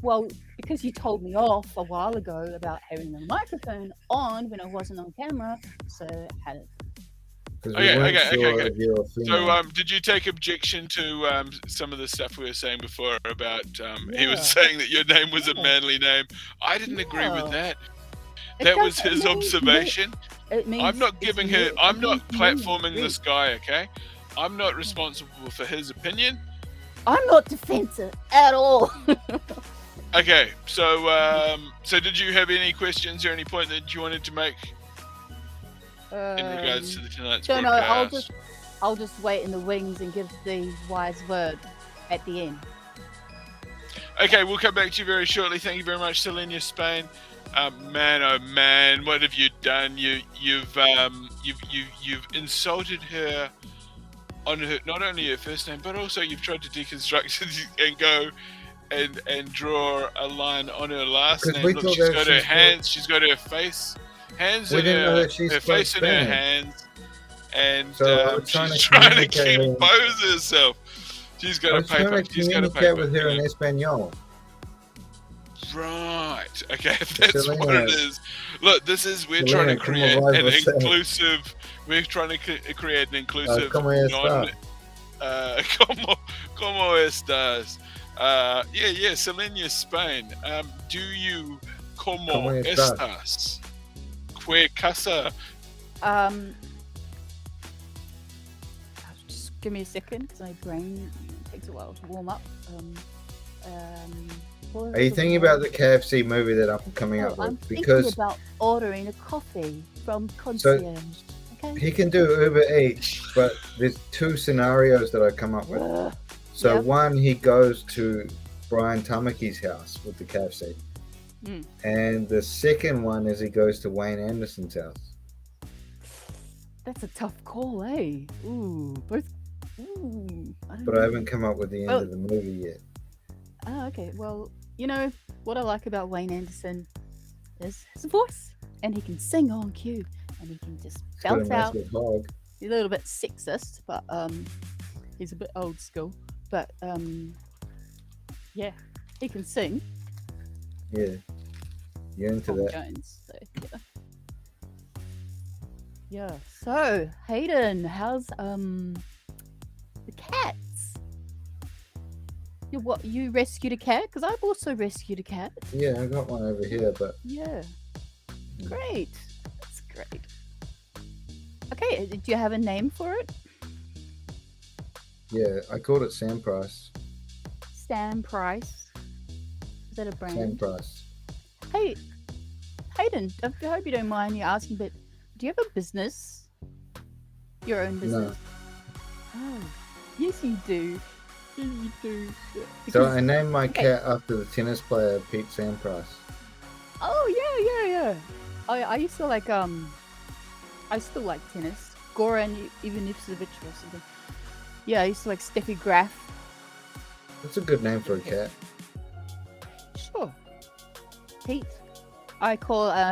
Well, because you told me off a while ago about having the microphone on when I wasn't on camera, so I had it. Okay. So, did you take objection to some of the stuff we were saying before about he was saying that your name was a manly name? I didn't agree with that. That was his observation. I'm not giving her. I'm not platforming this guy. Okay, I'm not responsible for his opinion. I'm not defensive at all. Okay, so did you have any questions or any point that you wanted to make in regards to tonight's broadcast? No, I'll just wait in the wings and give the wise word at the end. Okay, we'll come back to you very shortly. Thank you very much, Selenia Spain. Man, oh man, what have you done? You've insulted her on her, not only her first name, but also you've tried to deconstruct it and go and draw a line on her last name. Look, she's got her hands, she's got her face, hands in her face in her hands, and so she's trying to compose herself. She's got a paper. She's got a paper with her in Espanol. Right. Okay. If that's what it is. Look, we're trying to create an inclusive. We're trying to create an inclusive. ¿Cómo estás? Yeah. Selenia Spain. Do you ¿Cómo estás? ¿Qué casa? Just give me a second because my brain takes a while to warm up. Are you thinking about the KFC movie that I'm coming up with? I'm thinking about ordering a coffee from concierge. Okay. He can do Uber Eats, but there's two scenarios that I come up with. One, he goes to Brian Tamaki's house with the KFC. And the second one is he goes to Wayne Anderson's house. That's a tough call, eh? Both. But I haven't come up with the end of the movie yet. Oh, okay. Well, you know what I like about Wayne Anderson is his voice, and he can sing on cue, and he can just belt out. He's a little bit sexist, but he's a bit old school. But yeah, he can sing. Yeah, you're into that. Jones, so, yeah. So Hayden, how's the cats? You rescued a cat? Because I've also rescued a cat. Yeah, I got one over here, but... Yeah. Great. That's great. Okay, do you have a name for it? Yeah, I called it Sam Price. Stan Price. Is that a brand? Sam Price. Hey, Hayden, I hope you don't mind me asking, but do you have a business? Your own business? No. Oh, yes you do. Yes you do. So I named my cat after the tennis player Pete Sampras. Oh yeah. I used to like I still like tennis. Goran Ivanisevic or something. Yeah, I used to like Steffi Graf. That's a good name for a cat. Sure. Pete. I've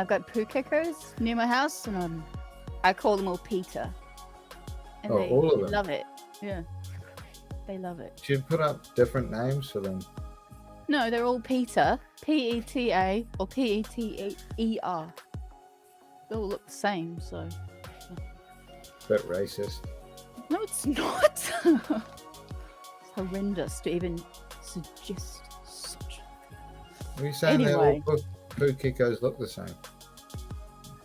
got poo geckos near my house, and I call them all Peter. And Oh, they all of them? love it. Yeah. They love it. Should put up different names for them. No, they're all Peter. P-E-T-A or P-E-T-E-R. They all look the same, so... Bit racist. No, it's not. It's horrendous to even suggest such. Are you saying Anyway. that all poo geckos look the same?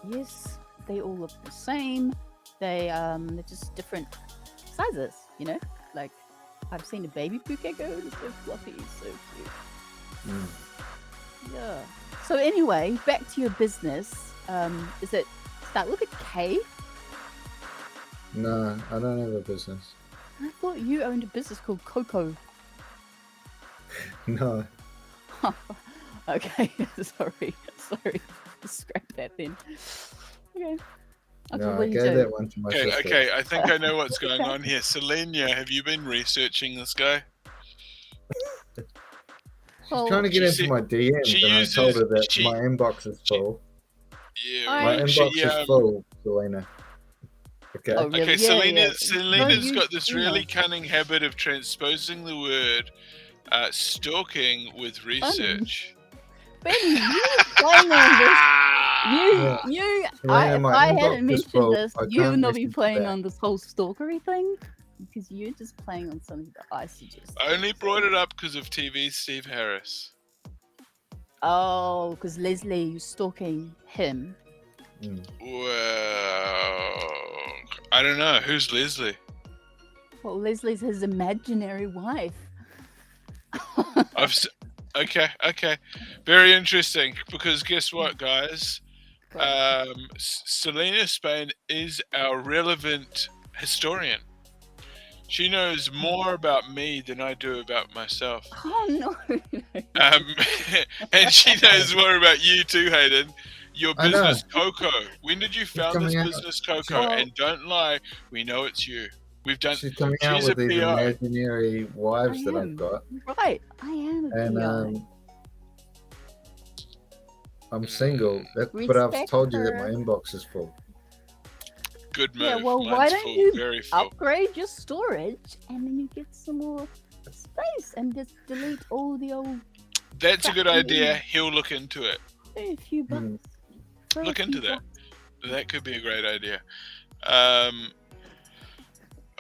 Yes, they all look the same. They're just different sizes, you know? Like, I've seen a baby poo gecko, it's so fluffy, so cute. Mm. Yeah. So anyway, back to your business. Is it start with a K? No, I don't have a business. I thought you owned a business called Coco. No. Okay, sorry. Scrap that then. Okay. No, what I do you gave do? that one to my sister. Okay, I think I know what's going on here. Selenia, have you been researching this guy? She's trying to get into my DMs, and I told her that my inbox is full. Yeah, My inbox is full, Selena. Okay. Oh, really? Okay, Yeah, Selena's No, got this really email. cunning habit of transposing the word stalking with research. Benny, you playing on this. Yeah. If my I inbox hadn't is mentioned full. this, I you would can't not be listen to playing that. on this whole stalkery thing. Because you're just playing on something that I suggest. I only brought it up because of TV's Steve Harris. Oh, because Leslie was stalking him. Mm. Well, I don't know. Who's Leslie? Well, Leslie's his imaginary wife. Okay. Very interesting. Because guess what, guys? Selena Spain is our relevant historian. She knows more about me than I do about myself. Oh no! And she knows more about you too, Hayden. Your I know. business, Coco. When did you found this coming out. business, Coco? Well- And don't lie, we know it's you. We've done. She's coming out She's with a these PO. imaginary wives that I've got, Right, I am a and PI. I'm single. But I've Respect told you that her. my inbox is full. Good move. Yeah, well, why Mine's don't full, you very full. upgrade your storage and then you get some more space and just delete all the old That's a good crap. idea. He'll look into it. a few bucks. Mm. For a Look into few that. bucks. That could be a great idea.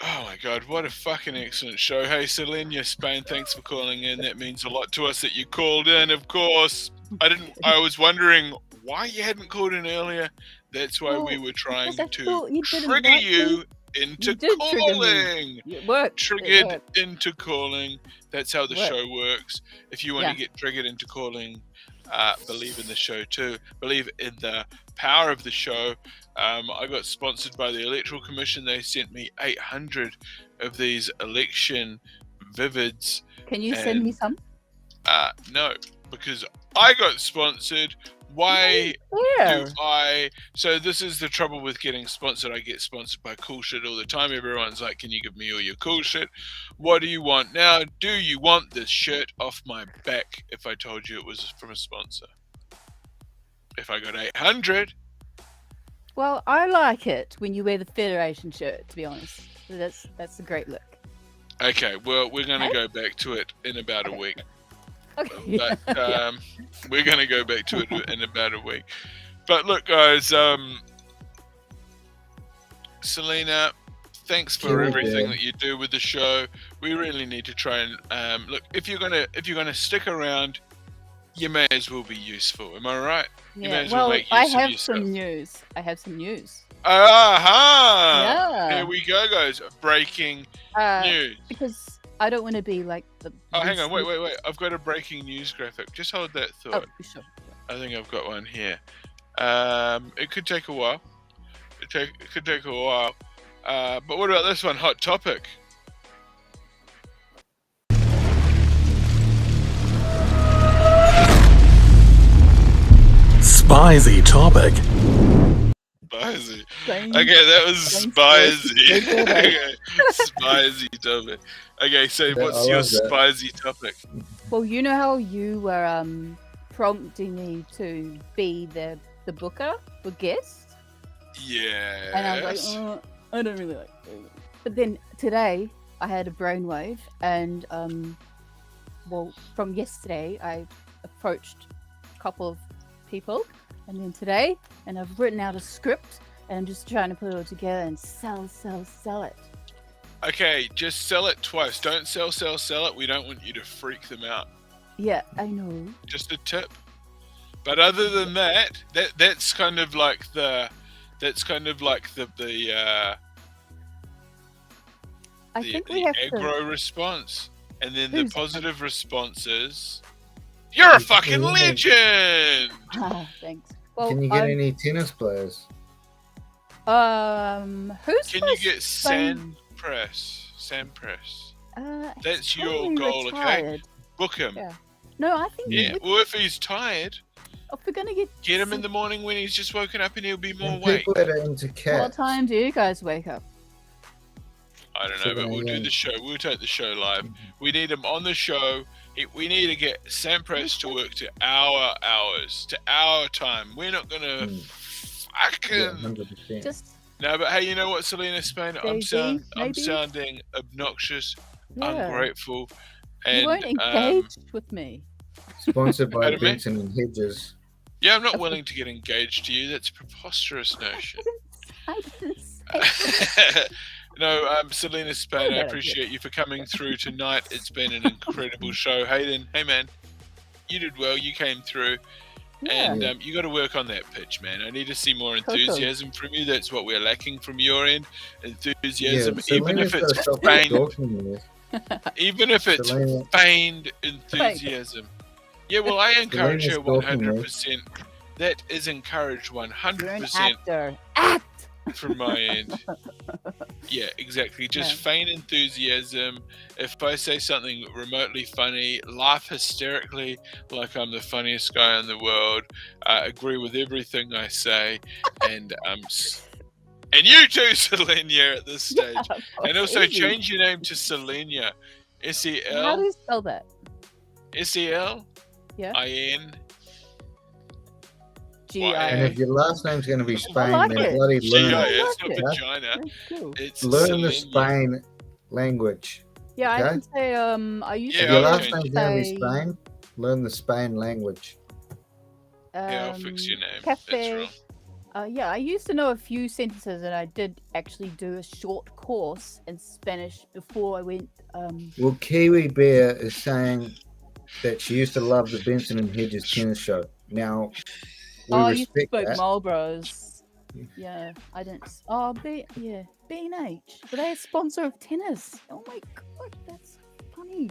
Oh my god, what a fucking excellent show. Hey, Selenia Spain, thanks for calling in. That means a lot to us that you called in, of course. I was wondering why you hadn't called in earlier. That's why we were trying because I to thought you didn't trigger like you me. into You did trigger me. calling. It worked. Triggered It worked. into calling. That's how the Worked. show works. If you want Yeah. to get triggered into calling, believe in the show too. Believe in the power of the show. I got sponsored by the Electoral Commission. They sent me 800 of these election vivids. Can you send me And- some? No, because I got sponsored. Why Where? do I? So this is the trouble with getting sponsored. I get sponsored by cool shit all the time. Everyone's like, can you give me all your cool shit? What do you want now? Do you want this shirt off my back if I told you it was from a sponsor? If I got 800, Well, I like it when you wear the Federation shirt, to be honest. That's a great look. okay, well, we're going to Okay. go back to it in about a week. Okay. But Yeah. we're going to go back to it in about a week. But look, guys, Selena, thanks for Sure, everything yeah. that you do with the show. We really need to try and look. If you're gonna stick around, you may as well be useful. Am I right? You may Yeah. as well Well, make I use of have yourself. some news. Aha! Yeah. Here we go, guys. Breaking news. Because I don't want to be like the. Oh, hang on. Wait. I've got a breaking news graphic. Just hold that Oh, thought. sure. I think I've got one here. It could take a while. It could take a while. But what about this one? Hot topic. Spicy topic. Spicy. Same. Okay, that was Same spicy. spicy. Okay, spicy topic. Okay, so Yeah, what's I your love that. spicy topic? Well, you know how you were prompting me to be the booker for guests, Yes. and I was like, I don't really like doing it. But then today I had a brainwave, and well, from yesterday I approached a couple of people, and then today, and I've written out a script, and I'm just trying to put it all together and sell it. Okay, just sell it twice. Don't sell it. We don't want you to freak them out. Yeah, I know. Just a tip. But other than that's kind of like the I think we have aggro to. response, and then the Who's- positive response is, "You're a fucking legend." Ah, thanks. Well, Can you get any tennis players? who's Can you supposed get to play- Sampras? he's That's your probably goal, okay? retired. Book him. Yeah. No, I think Yeah. Well, if he's tired, if we're gonna get him in the morning when he's just woken up, and he'll be more And awake. people that are into What cats. time do you guys wake up? I don't know, but we'll do the show. We'll take the show live. We need him on the show. We need to get Sampras to work to our hours, to our time. We're not gonna Yeah, fucking 100%. Just no. But hey, you know what, Selena Spain? I'm Daisy, maybe? sounding obnoxious, yeah. ungrateful, You and won't engage with me. Sponsored by Pardon me? Benson and Hedges. yeah, I'm not willing to get engaged to you. That's a preposterous notion. I didn't say No, Selena Spain, I Oh, yeah, appreciate you for coming through tonight. It's been an incredible show. Hayden, hey man, you did well. You came through, Yeah. and you got to work on that pitch, man. I need to see more Coco. enthusiasm from you. That's what we're lacking from your end. Enthusiasm, so even Lena's if gotta it's stop feigned, talking to me. even if it's Selena- feigned enthusiasm. Yeah, well, I encourage her Selena's talking, man. 100%. That is encouraged You're an 100%. actor. Act. From my end. Yeah, exactly. Just Yeah. feign enthusiasm. If I say something remotely funny, laugh hysterically like I'm the funniest guy in the world. Agree with everything I say, and and you too, Selenia, at this stage. Yeah, And also easy. change your name to Selenia. How do SEL you spell that? SEL Yeah. IN. G-I. And if your last name's going to be Spain, like then it. bloody GI, learn, it's like not it. vagina. That's cool. It's learn the Selenia. Spain language. Yeah, I Okay. can say I used Yeah, If to your I'll last change name's going to be say, Spain, learn the Spain language. Yeah, I'll fix your name. Cafe. That's wrong. Yeah, I used to know a few sentences, and I did actually do a short course in Spanish before I went. Well, Kiwi Bear is saying that she used to love the Benson and Hedges tennis show. Now, we I used to respect smoke that. Marlboros. Yeah, I didn't. Oh, yeah, B&H. But they a sponsor of tennis. Oh my god, that's funny.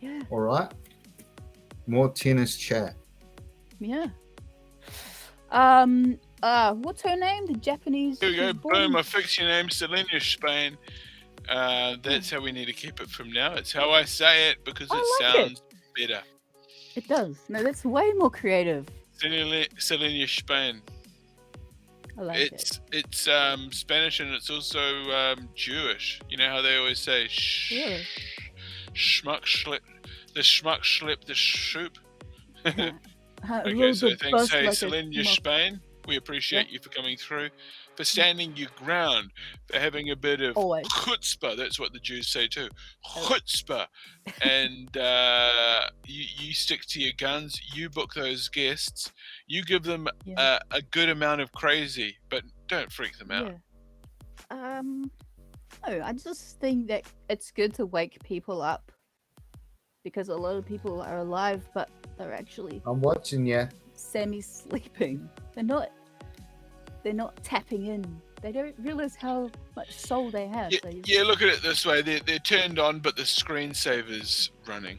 Yeah, All right. More tennis chat. yeah. What's her name? The Japanese. Here we go. who's born- Boom. I fixed your name, Selenia Spain. That's how we need to keep it from now. It's how I say it because it I like it. sounds better. It does. No, that's way more creative. Selenia Spain. I like it. It's Spanish and it's also Jewish. You know how they always say Really? schmuck slip the shoop. A Okay, little so bit thanks, bust hey, like a Selenia moth. Spain. We appreciate you for coming through, for standing your ground, for having a bit of Always. chutzpah. That's what the Jews say too, chutzpah. And you stick to your guns. You book those guests. You give them Yeah. a good amount of crazy, but don't freak them out. Yeah. No, I just think that it's good to wake people up because a lot of people are alive, but they're actually I'm watching you. semi-sleeping. They're they're not tapping in. They don't realize how much soul they have. Yeah, So yeah, look at it this way. They're turned on, but the screensaver's running.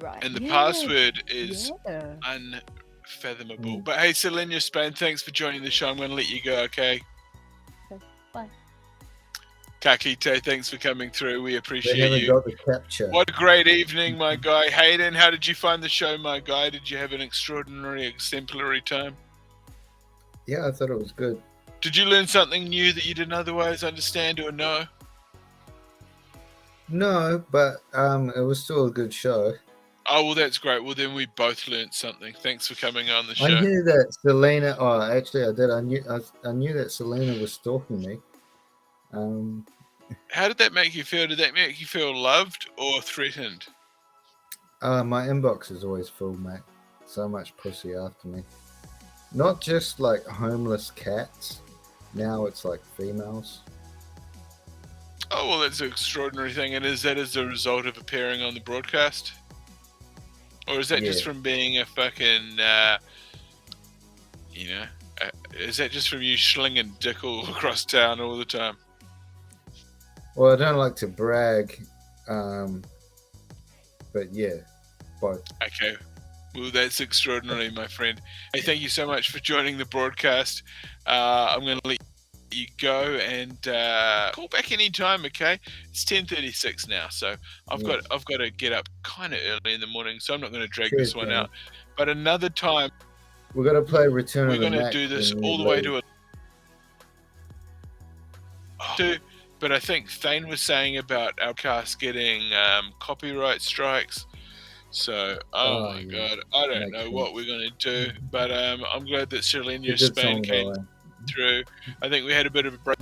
right. And the yeah, password is yeah. unfathomable. But hey, Selenia Spain, thanks for joining the show. I'm going to let you go, okay? Okay, bye. Kakite, thanks for coming through. We They appreciate haven't you. got the capture. What a great evening, my guy. Hayden, how did you find the show, my guy? Did you have an extraordinary, exemplary time? Yeah, I thought it was good. Did you learn something new that you didn't otherwise understand or know? No, but it was still a good show. Oh, well, that's great. Well, then we both learned something. Thanks for coming on the show. I knew that Selena. Oh, actually, I did. I knew that Selena was stalking me. How did that make you feel? Did that make you feel loved or threatened? My inbox is always full, Mac. So much pussy after me. Not just like homeless cats. Now it's like females. Oh, well, that's an extraordinary thing. And is that as a result of appearing on the broadcast? Or is that just from being a fucking, is that just from you slinging dick all across town all the time? Well, I don't like to brag, but yeah, both. Okay. Well, that's extraordinary, my friend. Hey, thank you so much for joining the broadcast. I'm going to let you go and call back any time, okay? It's 10:36 now, so I've got to get up kind of early in the morning, so I'm not going to drag this one out. But another time, we're going to play Return of the Mack. We're going to do this all the way to but I think Thane was saying about our cast getting copyright strikes. So, my God, I don't know what we're going to do, but I'm glad that Selenia Spain came through. I think we had a bit of a break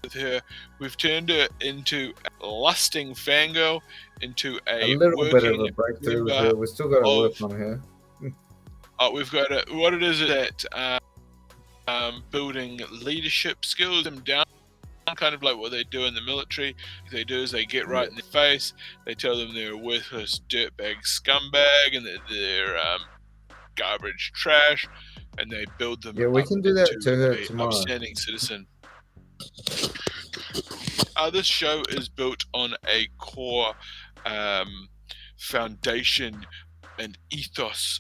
with her. We've turned her into a lusting fangirl, into a little bit of a breakthrough with her. We've still got to work on her. We've got what it is that building leadership skills them down. Kind of like what they do in the military. What they do is they get right in their face. They tell them they're a worthless dirtbag scumbag and that they're garbage trash, and they build them. Yeah, we can do that to her tomorrow. Upstanding citizen. This show is built on a core foundation and ethos,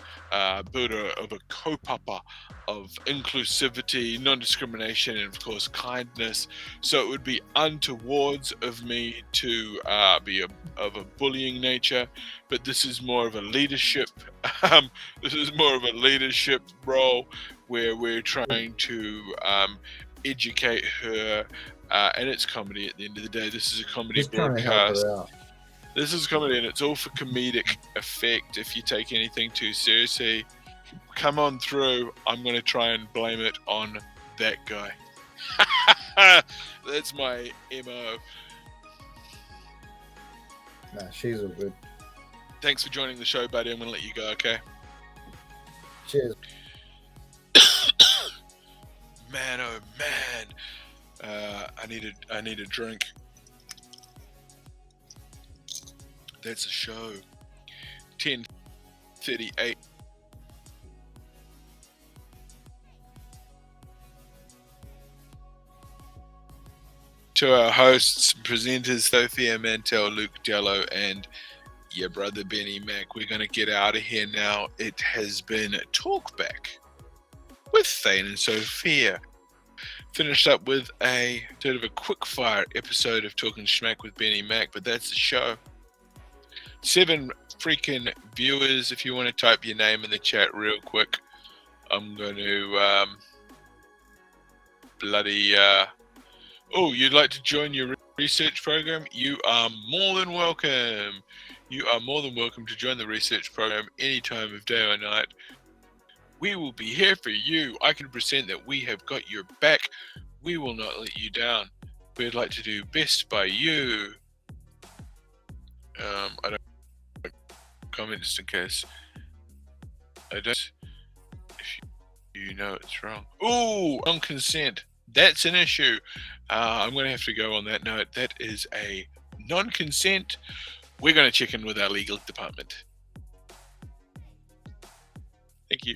builder of a kaupapa of inclusivity, non-discrimination, and of course kindness. So it would be untowards of me to be of a bullying nature, but this is more of a leadership. This is more of a leadership role where we're trying to educate her, and it's comedy at the end of the day. This is a comedy broadcast. This is comedy, and it's all for comedic effect. If you take anything too seriously, come on through. I'm going to try and blame it on that guy. That's my MO. Nah, she's all good. Thanks for joining the show, buddy. I'm going to let you go, okay? Cheers. Man, oh man. I need a drink. That's a show. 10:38. To our hosts, presenters Sophia, Mantel, Luke, Dallow, and your brother Benny Mack. We're going to get out of here now. It has been Talkback with Thane and Sophia. Finished up with a sort of a quick-fire episode of Talking Schmack with Benny Mack, but that's the show. 7 freaking viewers. If you want to type your name in the chat real quick, I'm going to you'd like to join your research program? You are more than welcome. You are more than welcome to join the research program any time of day or night. We will be here for you. I can present that we have got your back. We will not let you down. We'd like to do best by you. I don't comment just in case. I don't. If you know it's wrong. Ooh, on consent. That's an issue. I'm going to have to go on that note. That is a non-consent. We're going to check in with our legal department. Thank you.